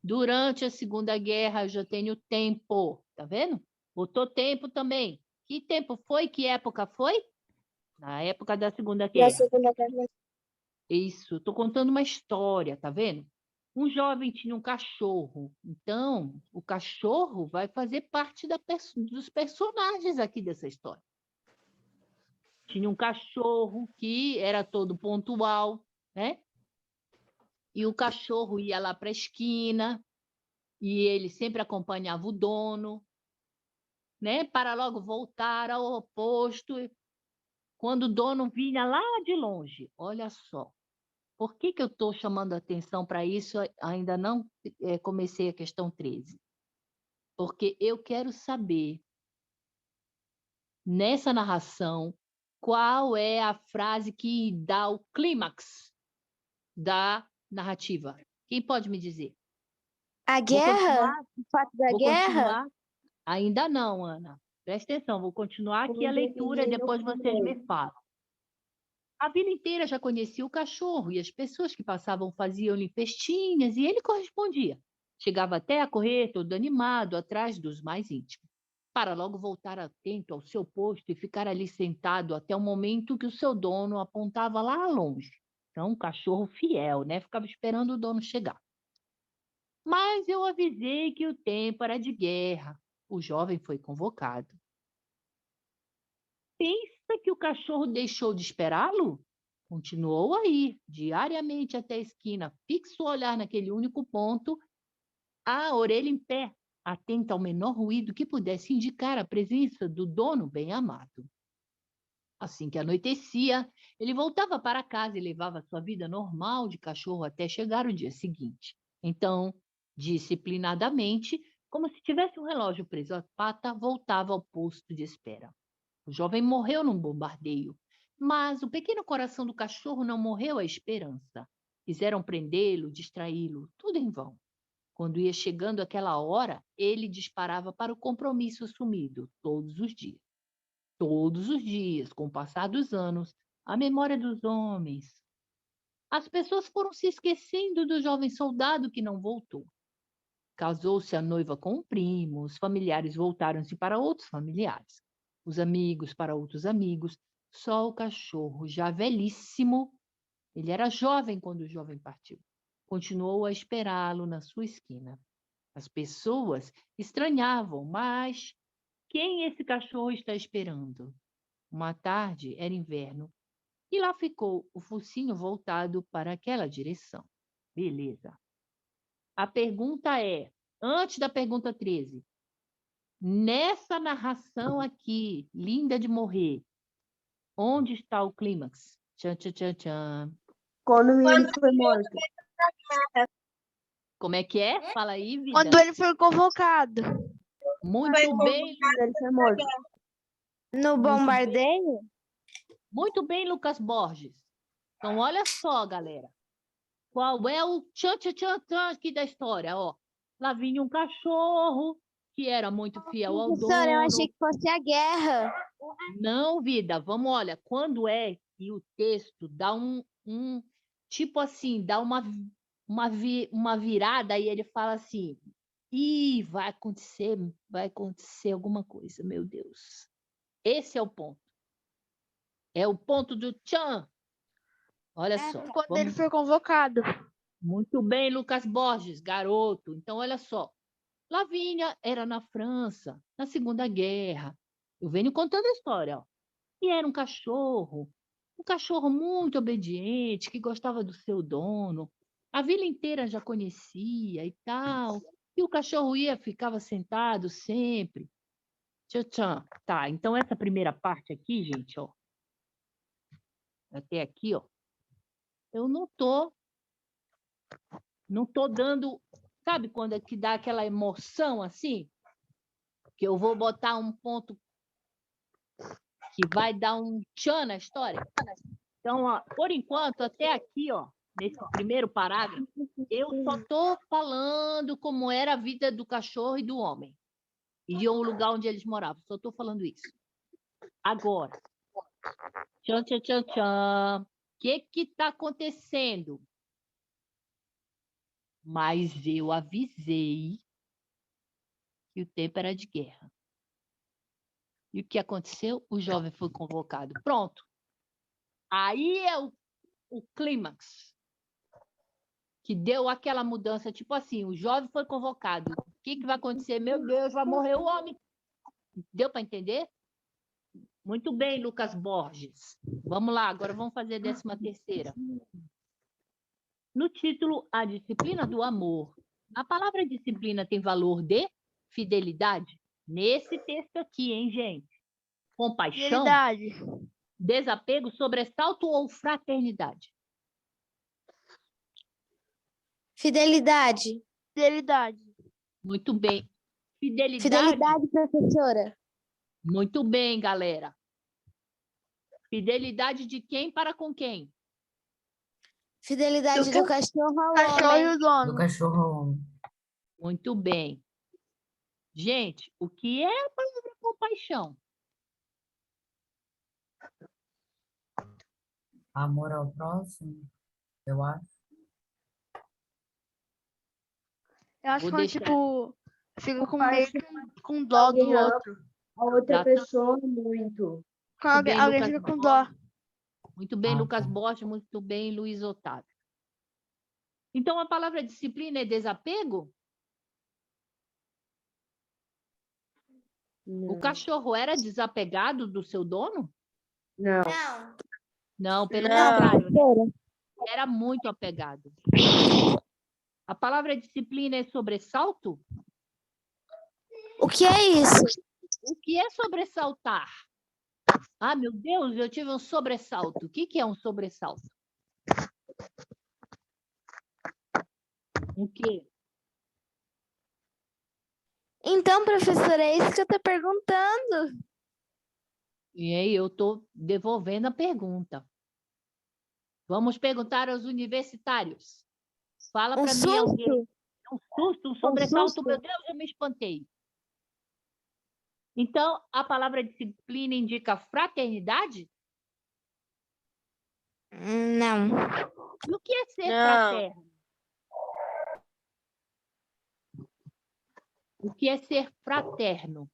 Durante a Segunda Guerra, eu já tenho tempo, tá vendo? Botou tempo também. Que tempo foi? Que época foi? Na época da Segunda Da Guerra. Segunda Guerra. Isso, estou contando uma história, tá vendo? Um jovem tinha um cachorro, então o cachorro vai fazer parte dos personagens aqui dessa história. Tinha um cachorro que era todo pontual, né? E o cachorro ia lá para a esquina e ele sempre acompanhava o dono, né? Para logo voltar ao posto quando o dono vinha lá de longe. Olha só. Por que que eu estou chamando a atenção para isso? Ainda não comecei a questão 13. Porque eu quero saber, nessa narração, qual é a frase que dá o clímax da narrativa. Quem pode me dizer? A Vou guerra? continuar? O fato da Vou guerra? continuar? Ainda não, Ana. Presta atenção, vou continuar aqui a leitura e depois vocês me falam. A vila inteira já conhecia o cachorro e as pessoas que passavam faziam-lhe festinhas e ele correspondia. Chegava até a correr todo animado atrás dos mais íntimos, para logo voltar atento ao seu posto e ficar ali sentado até o momento que o seu dono apontava lá longe. Então, um cachorro fiel, né? Ficava esperando o dono chegar. Mas eu avisei que o tempo era de guerra. O jovem foi convocado. Pensa que o cachorro deixou de esperá-lo? Continuou a ir, diariamente até a esquina, fixo o olhar naquele único ponto, a orelha em pé, atenta ao menor ruído que pudesse indicar a presença do dono bem-amado. Assim que anoitecia, ele voltava para casa e levava sua vida normal de cachorro até chegar o dia seguinte. Então, disciplinadamente, como se tivesse um relógio preso à pata, voltava ao posto de espera. O jovem morreu num bombardeio, mas o pequeno coração do cachorro não morreu à esperança. Quiseram prendê-lo, distraí-lo, tudo em vão. Quando ia chegando aquela hora, ele disparava para o compromisso assumido, todos os dias. Todos os dias, com o passar dos anos, a memória dos homens. As pessoas foram se esquecendo do jovem soldado que não voltou. Casou-se a noiva com um primo, os familiares voltaram-se para outros familiares, os amigos para outros amigos, só o cachorro, já velhíssimo, ele era jovem quando o jovem partiu, continuou a esperá-lo na sua esquina. As pessoas estranhavam, mas quem esse cachorro está esperando? Uma tarde, era inverno, e lá ficou o focinho voltado para aquela direção. Beleza. A pergunta é, antes da pergunta 13, nessa narração aqui, linda de morrer, onde está o clímax? Tchan, tchan, tchan, tchan. Quando ele foi morto. Como é que é? Fala aí, vida. Quando ele foi convocado. Muito bem, Ele foi morto. No bombardeio? muito bem, Lucas Borges. Então, olha só, galera. Qual é o tchan, tchan, tchan, tchan aqui da história? Ó, lá vinha um cachorro que era muito fiel ao Professora, eu dono. achei que fosse a guerra. Não, vida, vamos, olha, quando é que o texto dá tipo assim, dá uma virada e ele fala assim, ih, vai acontecer alguma coisa, meu Deus. Esse é o ponto. É o ponto do tchan. Olha só. Quando ele foi convocado. Muito bem, Lucas Borges, garoto. Então, olha só. Lavínia era na França, na Segunda Guerra. Eu venho contando a história, ó. E era um cachorro muito obediente, que gostava do seu dono. A vila inteira já conhecia e tal. E o cachorro ficava sentado sempre. Tchan, tchan. Tá, então essa primeira parte aqui, gente, ó. Até aqui, ó. Eu não tô dando, sabe quando é que dá aquela emoção assim? Que eu vou botar um ponto que vai dar um tchan na história. Então, ó, por enquanto, até aqui, ó, nesse primeiro parágrafo, eu só estou falando como era a vida do cachorro e do homem. E o lugar onde eles moravam. Só estou falando isso. Agora, tchan, tchan, tchan, tchan. O que está acontecendo? Mas eu avisei que o tempo era de guerra. E o que aconteceu? O jovem foi convocado. Pronto. Aí é o clímax que deu aquela mudança, tipo assim, o jovem foi convocado. O que vai acontecer? Meu Deus, vai morrer o homem. Deu para entender? Muito bem, Lucas Borges. Vamos lá, agora vamos fazer a 13ª. No título, A Disciplina do Amor. A palavra disciplina tem valor de fidelidade? Nesse texto aqui, hein, gente? Compaixão, Fidelidade. desapego, sobressalto ou fraternidade? Fidelidade. Fidelidade. Muito bem. Fidelidade. Fidelidade, professora. Muito bem, galera. Fidelidade de quem para com quem? Fidelidade do cachorro ao Cachorro e homem. o dono. Do cachorro ao homem. Muito bem. Gente, o que é a palavra compaixão? Amor ao próximo, eu acho. Eu acho Vou que deixar- tipo, fica com Compaixão. meio que com dó do Alguém ama outro. a outra Tá. pessoa muito. Quando bem, alguém Lucas fica com dó. Muito bem, Ah, Lucas tá. Borges. Muito bem, Luiz Otávio. Então, a palavra disciplina é desapego? O Não. cachorro era desapegado do seu dono? Não. Não, pelo Não. contrário, né? Era muito apegado. A palavra disciplina é sobressalto? O que é isso? O que é sobressaltar? Ah, meu Deus, eu tive um sobressalto. O que é um sobressalto? O quê? Então, professora, é isso que eu tô perguntando. E aí eu estou devolvendo a pergunta. Vamos perguntar aos universitários. Fala Um para mim alguém. susto? Um susto, um sobressalto, susto? meu Deus, eu me espantei. Então, a palavra disciplina indica fraternidade? Não. E o que é ser Não. fraterno? O que é ser fraterno?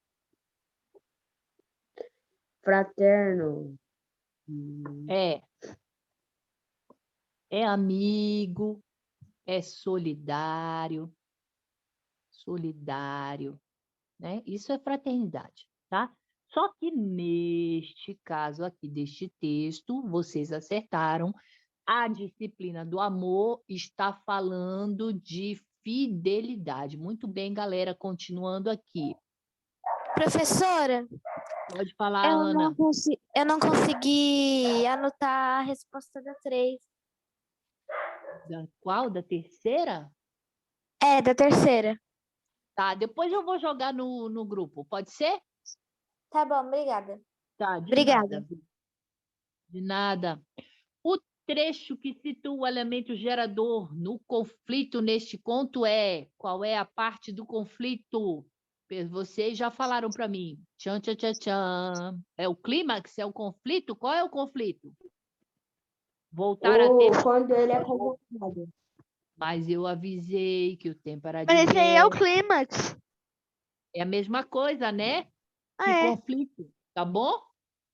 Fraterno. É amigo, é solidário, né? Isso é fraternidade, tá? Só que neste caso aqui deste texto, vocês acertaram, a disciplina do amor está falando de fidelidade. Muito bem, galera, continuando aqui. Professora, Pode falar, Ana. eu não consegui anotar a resposta da 3. Qual? Da terceira? É, da terceira. Tá, depois eu vou jogar no grupo, pode ser? Tá bom, obrigada. Tá, de Obrigada. nada. De nada. O trecho que situa o elemento gerador no conflito neste conto é... Qual é a parte do conflito? Vocês já falaram para mim. Tchan, tchan, tchan, tchan. É o clímax? É o conflito? Qual é o conflito? Voltar a ter... Quando ele é convocado. Mas eu avisei que o tempo era de Mas esse aí é o guerra. clímax. É a mesma coisa, né? Que É. conflito, tá bom?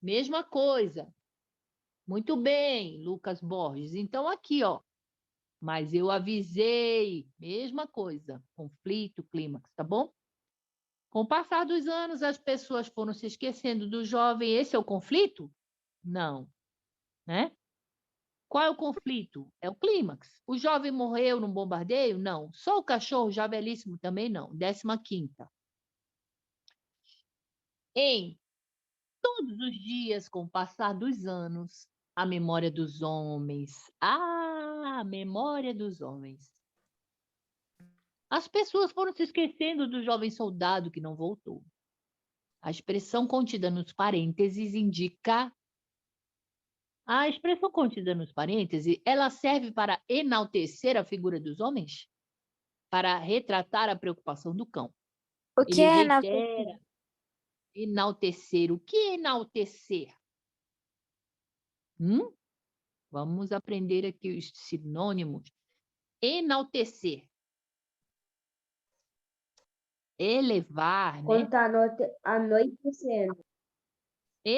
Mesma coisa. Muito bem, Lucas Borges. Então, aqui, ó. Mas eu avisei. Mesma coisa. Conflito, clímax, tá bom? Com o passar dos anos, as pessoas foram se esquecendo do jovem. Esse é o conflito? Não. Né? Qual é o conflito? É o clímax. O jovem morreu num bombardeio? Não. Só o cachorro já velhíssimo também não. 15ª. Em todos os dias, com o passar dos anos, a memória dos homens. Ah, a memória dos homens. As pessoas foram se esquecendo do jovem soldado que não voltou. A expressão contida nos parênteses indica... A expressão contida nos parênteses, ela serve para enaltecer a figura dos homens? Para retratar a preocupação do cão. O Ele que é reitera... Enaltecer. O que é enaltecer? Vamos aprender aqui os sinônimos. Enaltecer. Elevar, né? Quando está anoitecendo.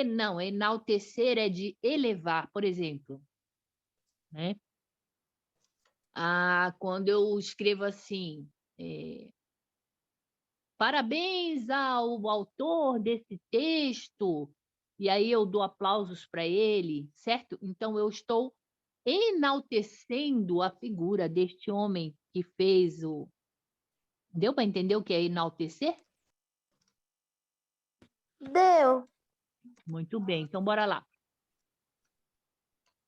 Não, enaltecer é de elevar, por exemplo. Né? Quando eu escrevo assim, parabéns ao autor desse texto, e aí eu dou aplausos para ele, certo? Então eu estou enaltecendo a figura deste homem que fez o... Deu para entender o que é enaltecer? Deu. Muito bem, então bora lá.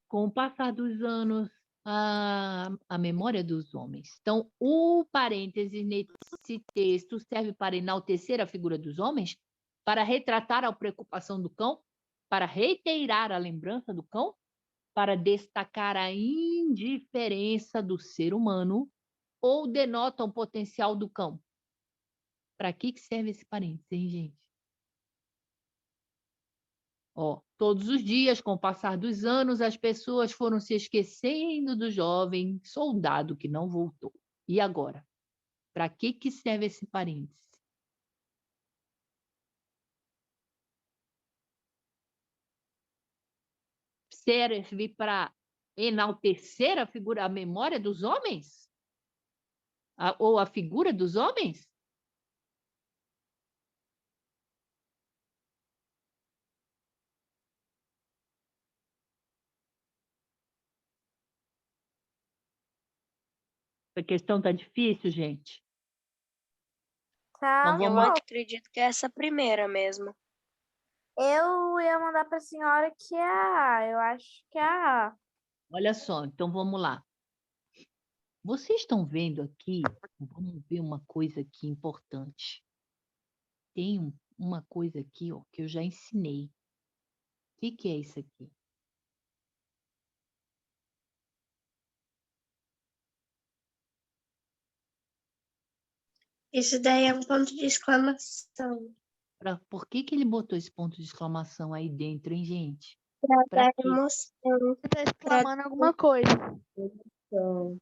Com o passar dos anos, a memória dos homens. Então, o parêntese nesse texto serve para enaltecer a figura dos homens, para retratar a preocupação do cão, para reiterar a lembrança do cão, para destacar a indiferença do ser humano ou denota o potencial do cão. Para que serve esse parêntese, hein, gente? Ó, todos os dias, com o passar dos anos, as pessoas foram se esquecendo do jovem soldado que não voltou. E agora? Para que serve esse parêntese? Serve para enaltecer a figura, a memória dos homens? Ou a figura dos homens? A questão está difícil, gente. Tá. Então, Eu vamos... acredito que é essa primeira mesmo. Eu ia mandar para a senhora que é a A. Eu acho que é a A. Olha só, então vamos lá. Vocês estão vendo aqui, vamos ver uma coisa aqui importante. Tem uma coisa aqui, ó, que eu já ensinei. que é isso aqui? Isso daí é um ponto de exclamação. Por que ele botou esse ponto de exclamação aí dentro, hein, gente? Para Pra dar quê? emoção. Você tá exclamando alguma coisa. Então,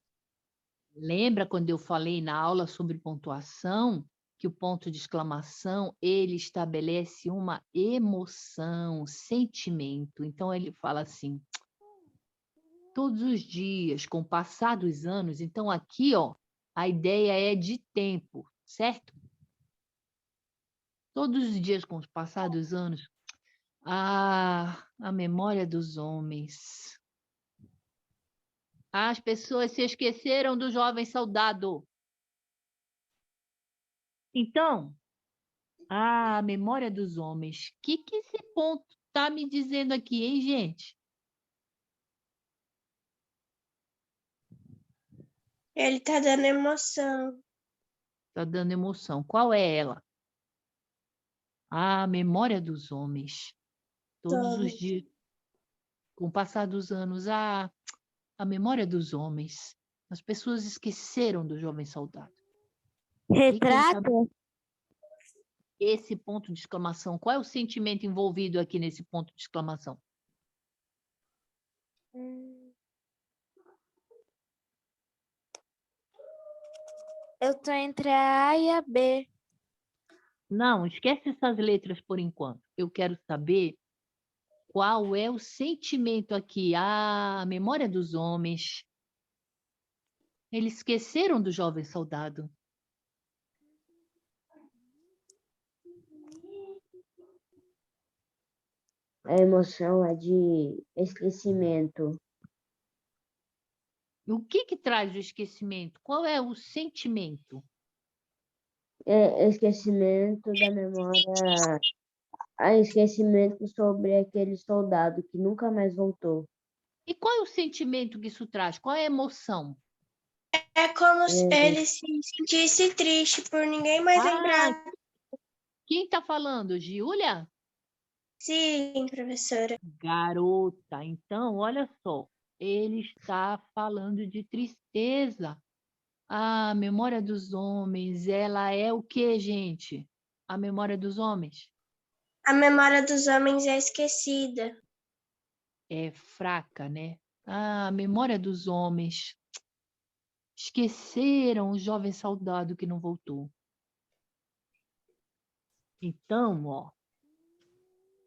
Lembra quando eu falei na aula sobre pontuação que o ponto de exclamação ele estabelece uma emoção, sentimento. Então ele fala assim, todos os dias, com o passar dos anos. Então aqui, ó, a ideia é de tempo, certo? Todos os dias, com o passar dos anos, a memória dos homens. As pessoas se esqueceram do jovem soldado. Então, a memória dos homens. O que esse ponto está me dizendo aqui, hein, gente? Ele tá dando emoção. Está dando emoção. Qual é ela? A memória dos homens. Todos os dias, com o passar dos anos, a memória dos homens. As pessoas esqueceram do jovem soldado. Retrato? Esse ponto de exclamação, qual é o sentimento envolvido aqui nesse ponto de exclamação? Eu tô entre a A e a B. Não, esquece essas letras por enquanto. Eu quero saber qual é o sentimento aqui. A memória dos homens. Eles esqueceram do jovem soldado. a emoção é de esquecimento. O que traz o esquecimento? Qual é o sentimento? É esquecimento da memória, esquecimento sobre aquele soldado que nunca mais voltou. E qual é o sentimento que isso traz? Qual é a emoção? É como se ele se sentisse triste por ninguém mais lembrar. Quem está falando? Giulia? Sim, professora. Garota. Então, olha só. Ele está falando de tristeza. A memória dos homens, ela é o quê, gente? A memória dos homens A memória dos homens é esquecida. é fraca, né? A memória dos homens esqueceram o jovem soldado que não voltou. Então, ó,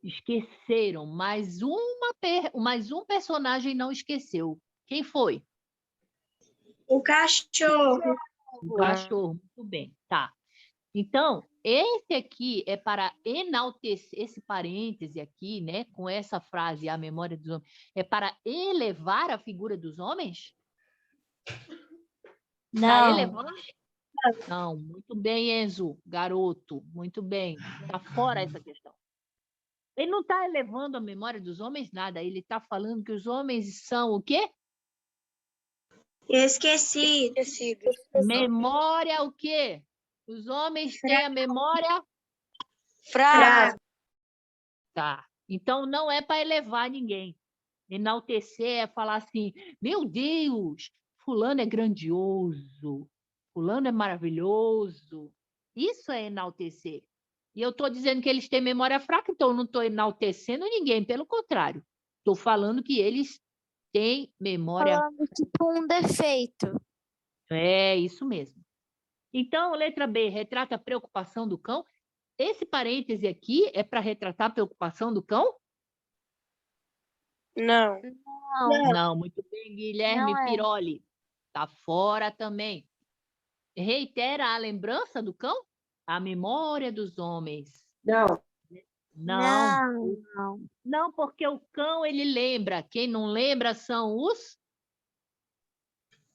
esqueceram, mais um personagem não esqueceu. Quem foi? O cachorro. O cachorro. Muito bem, tá. Então, esse aqui é para enaltecer, esse parêntese aqui, né, com essa frase, a memória dos homens, é para elevar a figura dos homens? Para Não, elevar? Não, muito bem, Enzo, garoto, muito bem. Está fora essa questão. Ele não está elevando a memória dos homens nada, ele está falando que os homens são o quê? Esquecidos. Memória o quê? Os homens têm a memória Fraco. tá. Então não é para elevar ninguém. Enaltecer é falar assim: meu Deus, fulano é grandioso, fulano é maravilhoso. Isso é enaltecer. E eu estou dizendo que eles têm memória fraca, então eu não estou enaltecendo ninguém, pelo contrário. Estou falando que eles têm memória. Falando tipo um defeito. É isso mesmo. Então, letra B, retrata a preocupação do cão. Esse parêntese aqui é para retratar a preocupação do cão? Não. Não, Não, muito bem, Guilherme Não é. Piroli. Está fora também. Reitera a lembrança do cão? A memória dos homens. Não, Não. não. Não, porque o cão, ele lembra. Quem não lembra são os...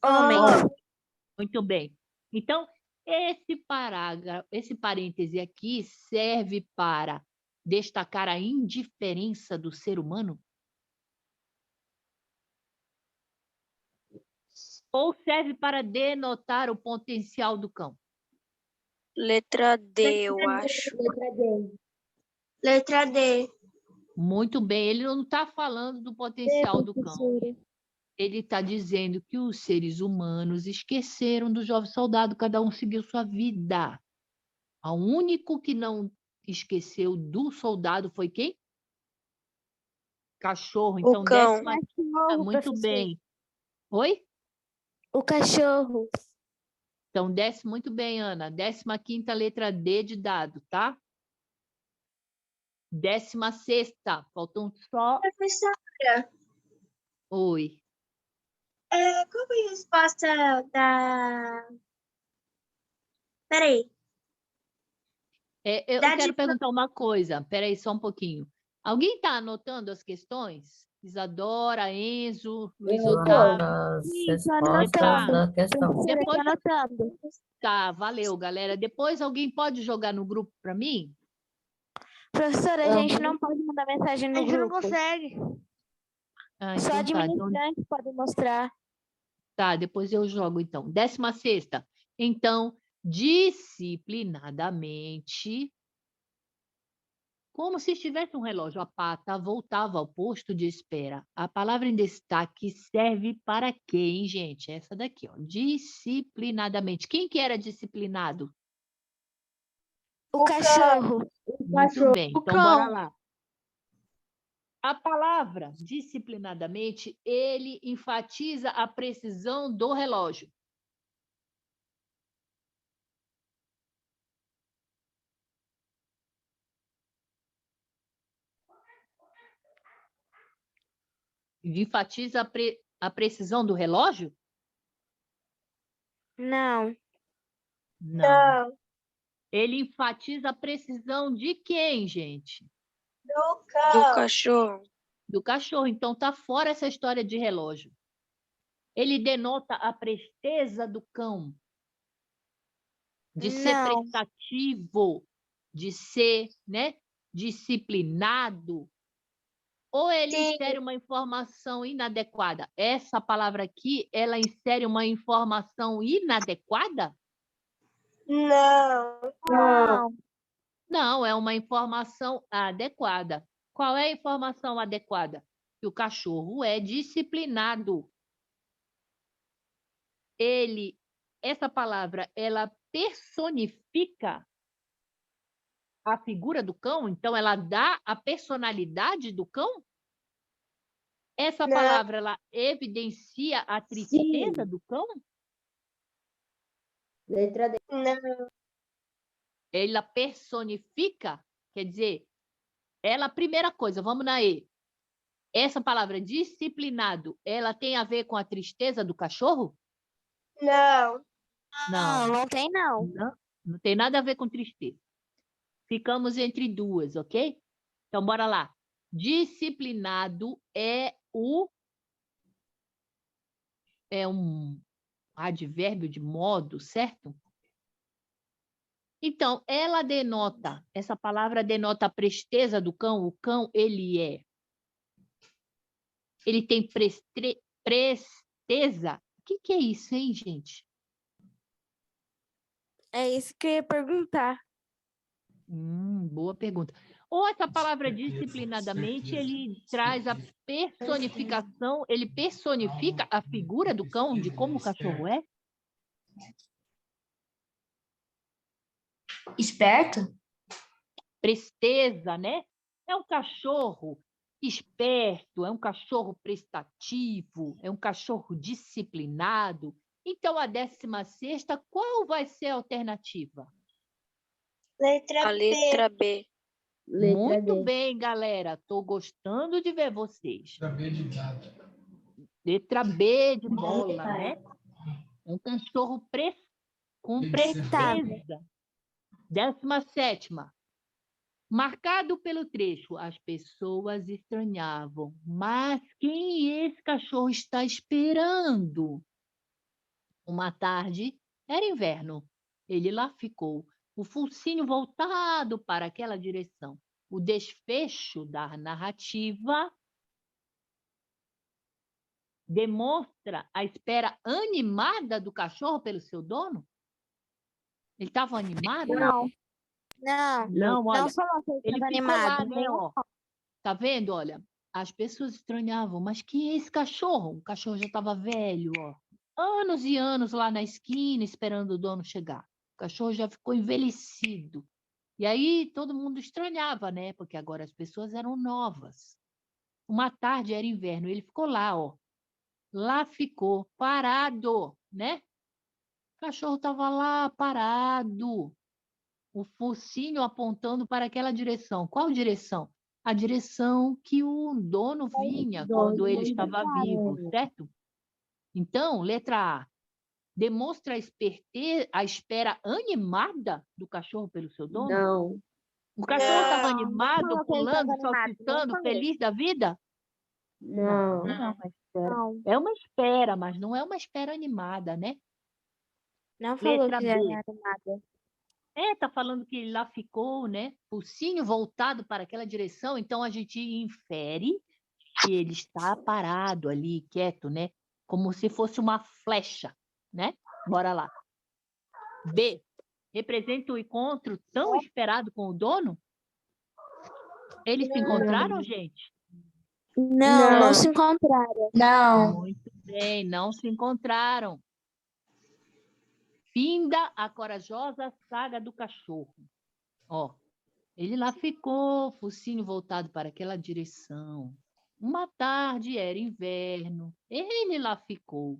Homens. Muito bem. Então, esse parágrafo, esse parêntese aqui serve para destacar a indiferença do ser humano? Ou serve para denotar o potencial do cão? Letra D, eu acho. letra D. Letra D. Muito bem, ele não está falando do potencial do cão. Professora. Ele está dizendo que os seres humanos esqueceram do jovem soldado, cada um seguiu sua vida. O único que não esqueceu do soldado foi quem? Cachorro. Então, cão. Cachorro, muito professor. bem. Oi? O cachorro. Então, desce muito bem, Ana. 15ª letra D de dado, tá? 16ª. Faltam só... Professora, Oi. qual foi a resposta da... Peraí. Eu Dá quero de- perguntar uma coisa. Espera aí só um pouquinho. Alguém está anotando as questões? Isadora, Enzo, Luiz Eu Otávio. As Isso, respostas anotando. da questão. Professora, Depois- tô anotando. Tá, valeu, galera. Depois alguém pode jogar no grupo para mim? Professora, a gente Aham. não pode mandar mensagem no grupo. consegue. Ah, Só então tá. Então, administrante pode mostrar. tá, depois eu jogo, então. 16ª. Então, disciplinadamente, como se estivesse um relógio, a pata voltava ao posto de espera. A palavra em destaque serve para quê, hein, gente? Essa daqui, ó. Disciplinadamente. Quem que era disciplinado? O cachorro. Muito cachorro. bem, então bora lá. A palavra disciplinadamente, ele enfatiza a precisão do relógio. Enfatiza a precisão do relógio? Não. Não. Ele enfatiza a precisão de quem, gente? Do Do cão. cachorro. Do cachorro. Então tá fora essa história de relógio. Ele denota a presteza do cão. De ser Não. prestativo, de ser, né, disciplinado. Ou ele Sim. insere uma informação inadequada? Essa palavra aqui, ela insere uma informação inadequada? Não. Não. Não, é uma informação adequada. Qual é a informação adequada? Que o cachorro é disciplinado. Essa palavra, ela personifica a figura do cão, então ela dá a personalidade do cão? Essa Não. palavra, ela evidencia a tristeza Sim. do cão? Letra D. Não. Ela personifica, quer dizer, primeira coisa, vamos na E. Essa palavra disciplinado, ela tem a ver com a tristeza do cachorro? Não. Não, Não tem não. não tem nada a ver com tristeza. Ficamos entre duas, ok? Então, bora lá. Disciplinado é um advérbio de modo, certo? Então, essa palavra denota a presteza do cão. O cão, ele tem presteza. O que é isso, hein, gente? É isso que eu ia perguntar. Boa pergunta. Ou essa palavra disciplinadamente, ele traz a personificação, ele personifica a figura do cão, de como o cachorro é? Esperto? Presteza, né? É um cachorro esperto, é um cachorro prestativo, é um cachorro disciplinado. Então, a 16ª, qual vai ser a alternativa? Letra A B. letra B. Letra Muito D. bem, galera. Estou gostando de ver vocês. Letra B de bola, né? É um cachorro com presteza. 17ª. Marcado pelo trecho, as pessoas estranhavam. Mas quem esse cachorro está esperando? Uma tarde, era inverno. Ele lá ficou, o focinho voltado para aquela direção. O desfecho da narrativa demonstra a espera animada do cachorro pelo seu dono? Ele estava animado? Não. Não. Não, olha, Não falou que ele ele estava ficou lá, animado. né, ó. tá vendo? Olha, as pessoas estranhavam, mas quem é esse cachorro? O cachorro já estava velho, ó. Anos e anos lá na esquina esperando o dono chegar. O cachorro já ficou envelhecido. E aí todo mundo estranhava, né? Porque agora as pessoas eram novas. Uma tarde era inverno, ele ficou lá, ó. Lá ficou, parado, né? O cachorro estava lá, parado. O focinho apontando para aquela direção. Qual direção? A direção que o dono vinha quando ele estava vivo, certo? Então, letra A. Demonstra a espera animada do cachorro pelo seu dono? Não. O cachorro estava Não. animado, falou que ele tava pulando, animado, não saltitando, falou. feliz da vida? Não. Não é uma espera. Não, É uma espera, mas não é uma espera animada, né? não falou Letra que B. era animada. Tá falando que ele lá ficou, né? Focinho voltado para aquela direção, então a gente infere que ele está parado ali, quieto, né? Como se fosse uma flecha, né? Bora lá. B. Representa o encontro tão esperado com o dono? Eles se encontraram, gente? Não, Não. se encontraram. Não. Muito bem, não se encontraram. Finda a corajosa saga do cachorro. Ó, ele lá ficou, focinho voltado para aquela direção. Uma tarde era inverno. Ele lá ficou.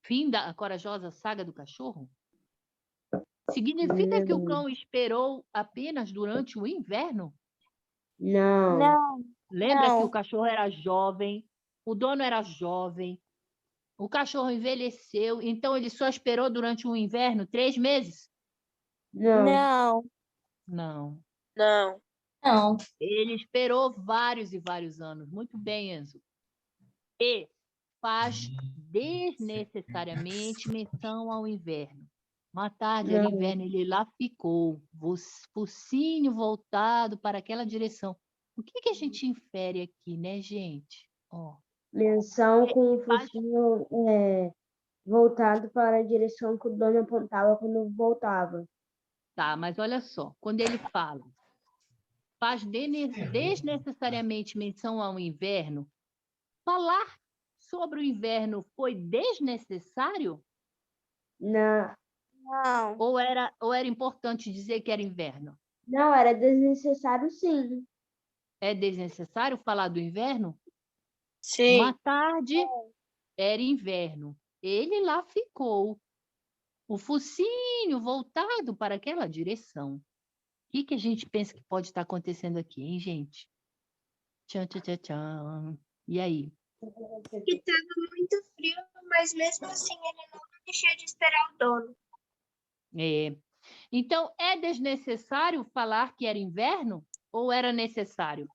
Finda a corajosa saga do cachorro? Significa que o cão esperou apenas durante o inverno? Não. Não, Lembra que o não. cachorro era jovem, o dono era jovem, o cachorro envelheceu, então ele só esperou durante o inverno 3 meses? Não. Não. Não. Não. Não. Ele esperou vários e vários anos. Muito bem, Enzo. E faz desnecessariamente menção ao inverno. Uma tarde era Não. inverno, ele lá ficou, focinho voltado para aquela direção. O que que a gente infere aqui, né, gente? Ó, Menção com o faz focinho voltado para a direção que o dono apontava quando voltava. Tá, mas olha só, quando ele fala, faz desnecessariamente menção ao inverno, falar sobre o inverno foi desnecessário? Não. Não. Ou era importante dizer que era inverno? Não, era desnecessário, sim. É desnecessário falar do inverno? Sim. Uma tarde era inverno. Ele lá ficou, o focinho voltado para aquela direção. O que a gente pensa que pode estar acontecendo aqui, hein, gente? Tchan, tchan, tchan, tchan. E aí? Que estava muito frio, mas mesmo assim ele não deixou de esperar o dono. É. Então, é desnecessário falar que era inverno ou era necessário?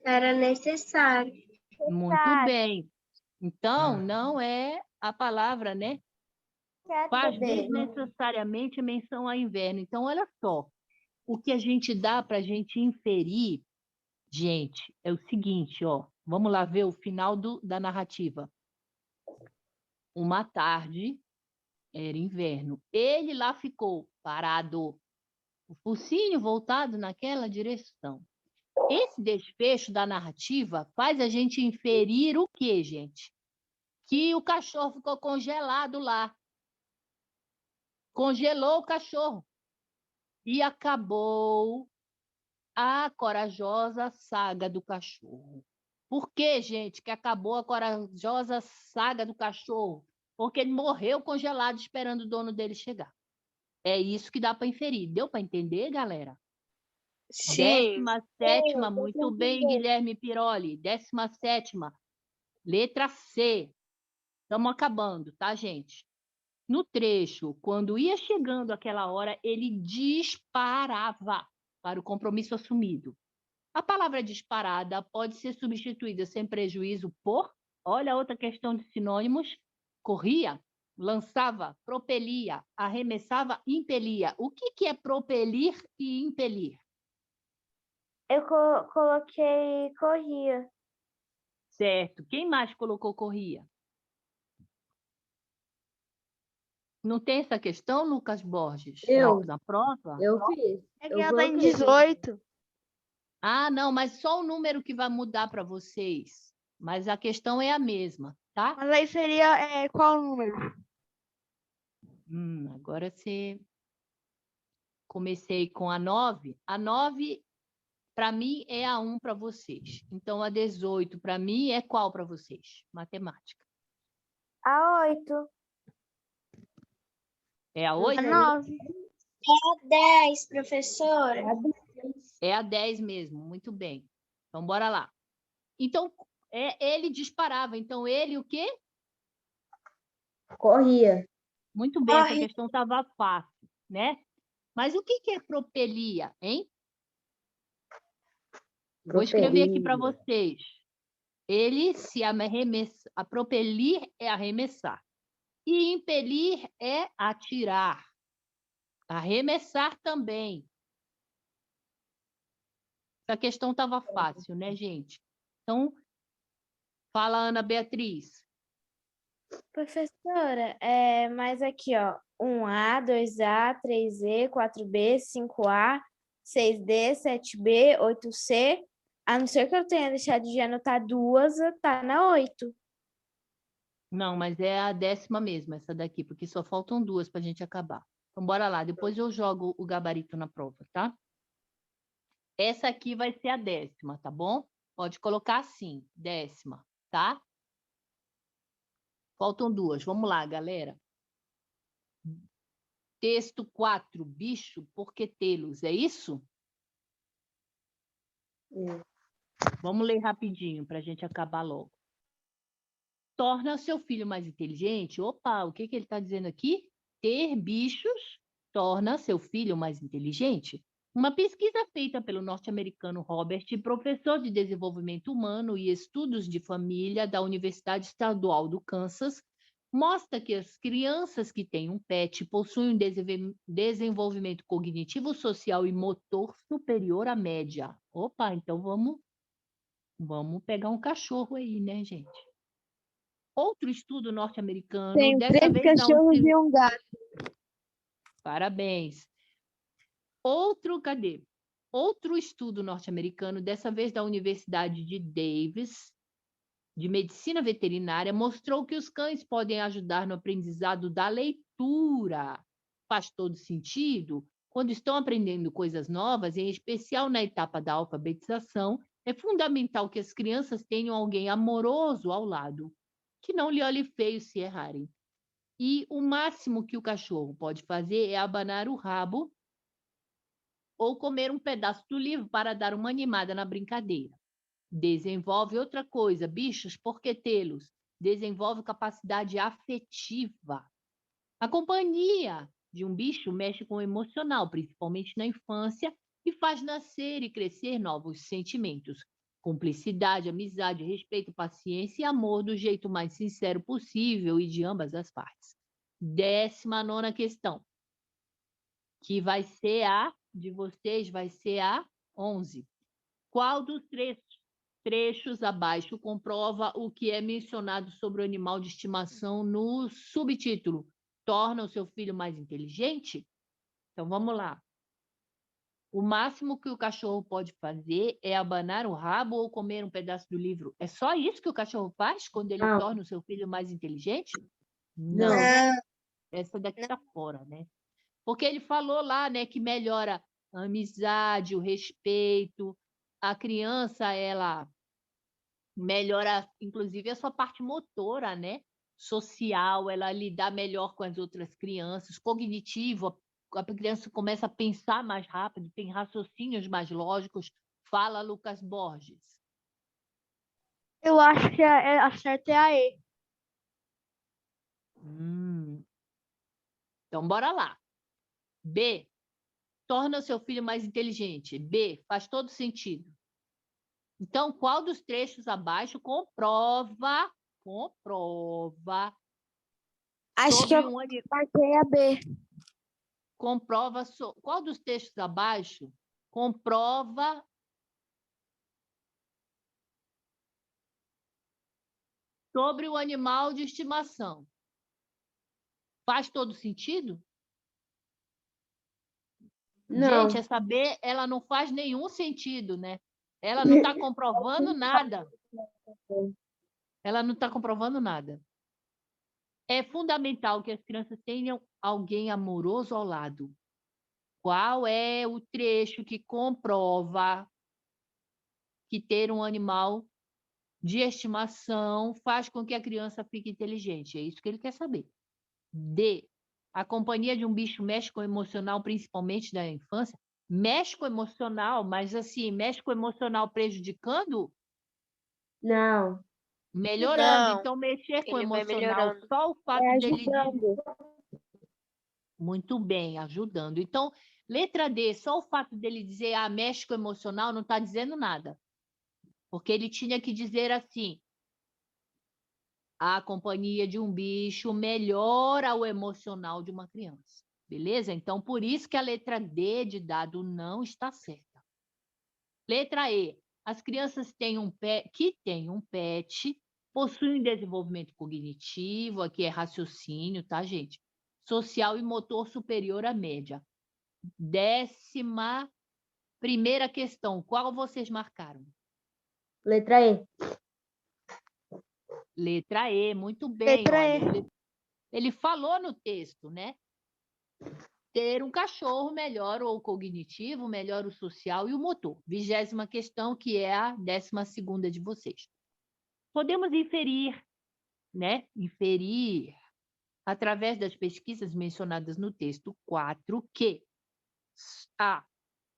Era necessário. Muito bem. Então, não é a palavra, né? Faz desnecessariamente menção a inverno. Então, olha só. O que a gente dá para a gente inferir, gente, é o seguinte, ó. Vamos lá ver o final da narrativa. Uma tarde, era inverno. Ele lá ficou parado, o focinho voltado naquela direção. Esse desfecho da narrativa faz a gente inferir o quê, gente? Que o cachorro ficou congelado lá. Congelou o cachorro. E acabou a corajosa saga do cachorro. Por que, gente, que acabou a corajosa saga do cachorro? Porque ele morreu congelado esperando o dono dele chegar. É isso que dá para inferir. Deu para entender, galera? Sim. 17ª, muito bem, Guilherme Piroli. 17ª, letra C. Estamos acabando, tá, gente? No trecho, quando ia chegando aquela hora, ele disparava para o compromisso assumido. A palavra disparada pode ser substituída sem prejuízo por, olha outra questão de sinônimos, corria, lançava, propelia, arremessava, impelia. O que é propelir e impelir? Eu coloquei corria. Certo. Quem mais colocou corria? Não tem essa questão, Lucas Borges? Eu. Na prova? Eu fiz. É que Eu ela tá em coloquei. 18. Ah, não, mas só o número que vai mudar para vocês. Mas a questão é a mesma, tá? Mas aí seria qual número? Agora você... Comecei com a 9. A 9, para mim, é a 1 para vocês. Então, a 18, para mim, é qual para vocês? Matemática. A 8. É a Não 8? A sei. 9. A 10, professora. É a 10 mesmo, muito bem. Então, bora lá. Então, ele disparava. Então, ele o quê? Corria. Muito bem, essa Corre. questão estava fácil, né? Mas o que é propelia, hein? Vou escrever aqui para vocês. Ele se arremessa. A propelir é arremessar. E impelir é atirar. Arremessar também. Essa questão estava fácil, né, gente? Então, fala, Ana Beatriz. Professora, mas aqui, ó, 1A, 2A, 3E, 4B, 5A, 6D, 7B, 8C, a não ser que eu tenha deixado de anotar duas, tá na 8. Não, mas é a 10ª mesmo, essa daqui, porque só faltam 2 para a gente acabar. Então, bora lá. Depois eu jogo o gabarito na prova, tá? Essa aqui vai ser a 10ª, tá bom? Pode colocar assim, 10ª, tá? Faltam 2. Vamos lá, galera. Texto 4. Bicho, por que tê-los? É isso? Vamos ler rapidinho para a gente acabar logo. Torna seu filho mais inteligente. Opa, o que ele está dizendo aqui? Ter bichos torna seu filho mais inteligente. Uma pesquisa feita pelo norte-americano Robert, professor de desenvolvimento humano e estudos de família da Universidade Estadual do Kansas, mostra que as crianças que têm um pet possuem um desenvolvimento cognitivo, social e motor superior à média. Opa, então vamos pegar um cachorro aí, né, gente? Outro estudo norte-americano, Tenho dessa 3 vez da cachorros e um gato. Parabéns. Cadê? Outro estudo norte-americano, dessa vez da Universidade de Davis, de medicina veterinária, mostrou que os cães podem ajudar no aprendizado da leitura. Faz todo sentido? Quando estão aprendendo coisas novas, em especial na etapa da alfabetização, é fundamental que as crianças tenham alguém amoroso ao lado, que não lhe olhe feio se errarem. E o máximo que o cachorro pode fazer é abanar o rabo ou comer um pedaço do livro para dar uma animada na brincadeira. Desenvolve outra coisa, bichos, por que tê-los? Desenvolve capacidade afetiva. A companhia de um bicho mexe com o emocional, principalmente na infância, e faz nascer e crescer novos sentimentos. Cumplicidade, amizade, respeito, paciência e amor do jeito mais sincero possível e de ambas as partes. 19ª questão, que vai ser a de vocês, vai ser a 11. Qual dos trechos abaixo comprova o que é mencionado sobre o animal de estimação no subtítulo? Torna o seu filho mais inteligente? Então, vamos lá. O máximo que o cachorro pode fazer é abanar o rabo ou comer um pedaço do livro. É só isso que o cachorro faz quando ele Não. torna o seu filho mais inteligente? Não. Não. Essa daqui tá fora, né? Porque ele falou lá, né, que melhora a amizade, o respeito. A criança, ela melhora, inclusive, a sua parte motora, né? Social, ela lidar melhor com as outras crianças. Cognitivo, a criança começa a pensar mais rápido, tem raciocínios mais lógicos. Fala, Lucas Borges. Eu acho que a certa é a E. Então, bora lá. B. Torna o seu filho mais inteligente. B. Faz todo sentido. Então, qual dos trechos abaixo comprova Acho que eu marquei a B. qual dos textos abaixo comprova sobre o animal de estimação? Faz todo sentido? Não. Gente, essa B, ela não faz nenhum sentido, né? Ela não está comprovando nada. Ela não está comprovando nada. É fundamental que as crianças tenham alguém amoroso ao lado. Qual é o trecho que comprova que ter um animal de estimação faz com que a criança fique inteligente? É isso que ele quer saber. D. A companhia de um bicho mexe com o emocional, principalmente da infância. Mexe com o emocional, mas assim, mexe com o emocional prejudicando? Não, Melhorando. Não, Então, mexer com o ele vai emocional, melhorando. só o fato é dele ajudando. Muito bem, ajudando. Então, letra D, só o fato dele dizer, mexe com o emocional, não está dizendo nada. Porque ele tinha que dizer assim, a companhia de um bicho melhora o emocional de uma criança. Beleza? Então, por isso que a letra D de dado não está certa. Letra E, as crianças que têm um pet possuem desenvolvimento cognitivo, aqui é raciocínio, tá, gente? Social e motor superior à média. 11ª questão, qual vocês marcaram? Letra E. Letra E, muito bem. Letra Olha, E. ele falou no texto, né? Ter um cachorro melhora o cognitivo, melhora o social e o motor. 20ª questão, que é a 12ª de vocês. Podemos inferir, né? Inferir, através das pesquisas mencionadas no texto 4, que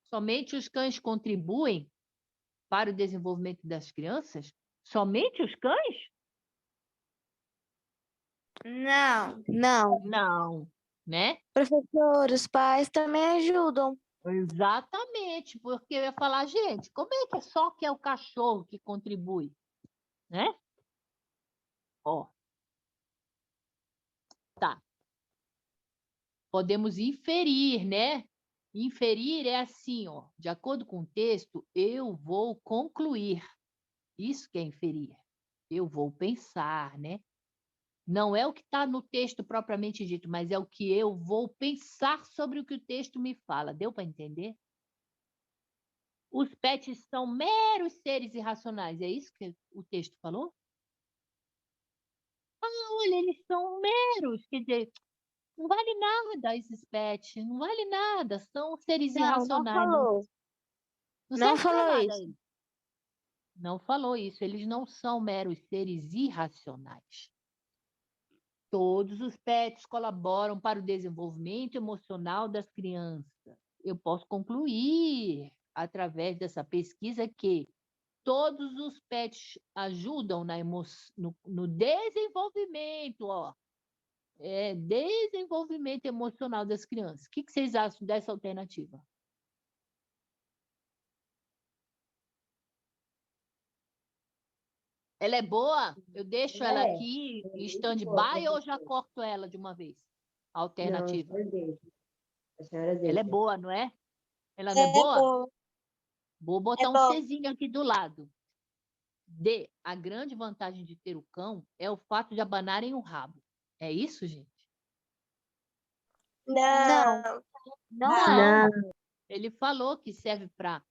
somente os cães contribuem para o desenvolvimento das crianças? Somente os cães? Não. Não. Não, né? Professor, os pais também ajudam. Exatamente, porque eu ia falar, gente, como é que só que é o cachorro que contribui, né? Ó, tá. Podemos inferir, né? Inferir é assim, ó, de acordo com o texto, eu vou concluir. Isso que é inferir. Eu vou pensar, né? Não é o que está no texto propriamente dito, mas é o que eu vou pensar sobre o que o texto me fala. Deu para entender? Os pets são meros seres irracionais. É isso que o texto falou? Olha, eles são meros. Quer dizer, não vale nada esses pets. Não vale nada. São seres Não irracionais. falou. Não Não serve para falou nada isso. eles. Não falou isso. Eles não são meros seres irracionais. Todos os pets colaboram para o desenvolvimento emocional das crianças. Eu posso concluir, através dessa pesquisa, que todos os pets ajudam no desenvolvimento, desenvolvimento emocional das crianças. O que vocês acham dessa alternativa? Ela é boa? Eu deixo ela aqui em muito stand-by boa, ou já corto ela de uma vez? A Não, alternativa. a senhora deixa. Ela é boa, não é? Ela não é É boa? bom. Vou botar um bom. Czinho aqui do lado. D. A grande vantagem de ter o cão é o fato de abanarem o rabo. É isso, gente? Não. Não é. Não, Ele falou que serve para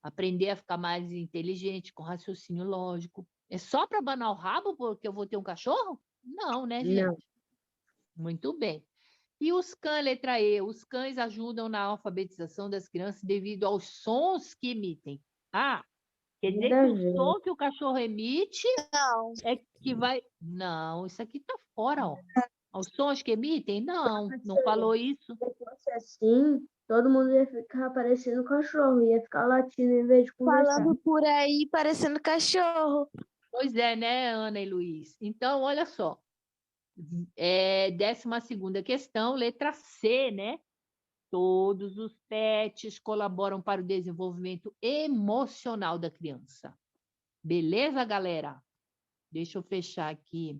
aprender a ficar mais inteligente, com raciocínio lógico. É só para abanar o rabo porque eu vou ter um cachorro? Não, né, gente? não. Muito bem. E os cães, letra E, os cães ajudam na alfabetização das crianças devido aos sons que emitem. Quer dizer que Nada a o ver. som que o cachorro emite Não. é que vai... Não, isso aqui tá fora, ó. Os sons que emitem? Não, não falou isso. Se fosse assim, todo mundo ia ficar parecendo cachorro, ia ficar latindo em vez de conversar. Falando por aí, parecendo cachorro. Pois é, né, Ana e Luiz? Então, olha só. 12ª questão, letra C, né? Todos os pets colaboram para o desenvolvimento emocional da criança. Beleza, galera? Deixa eu fechar aqui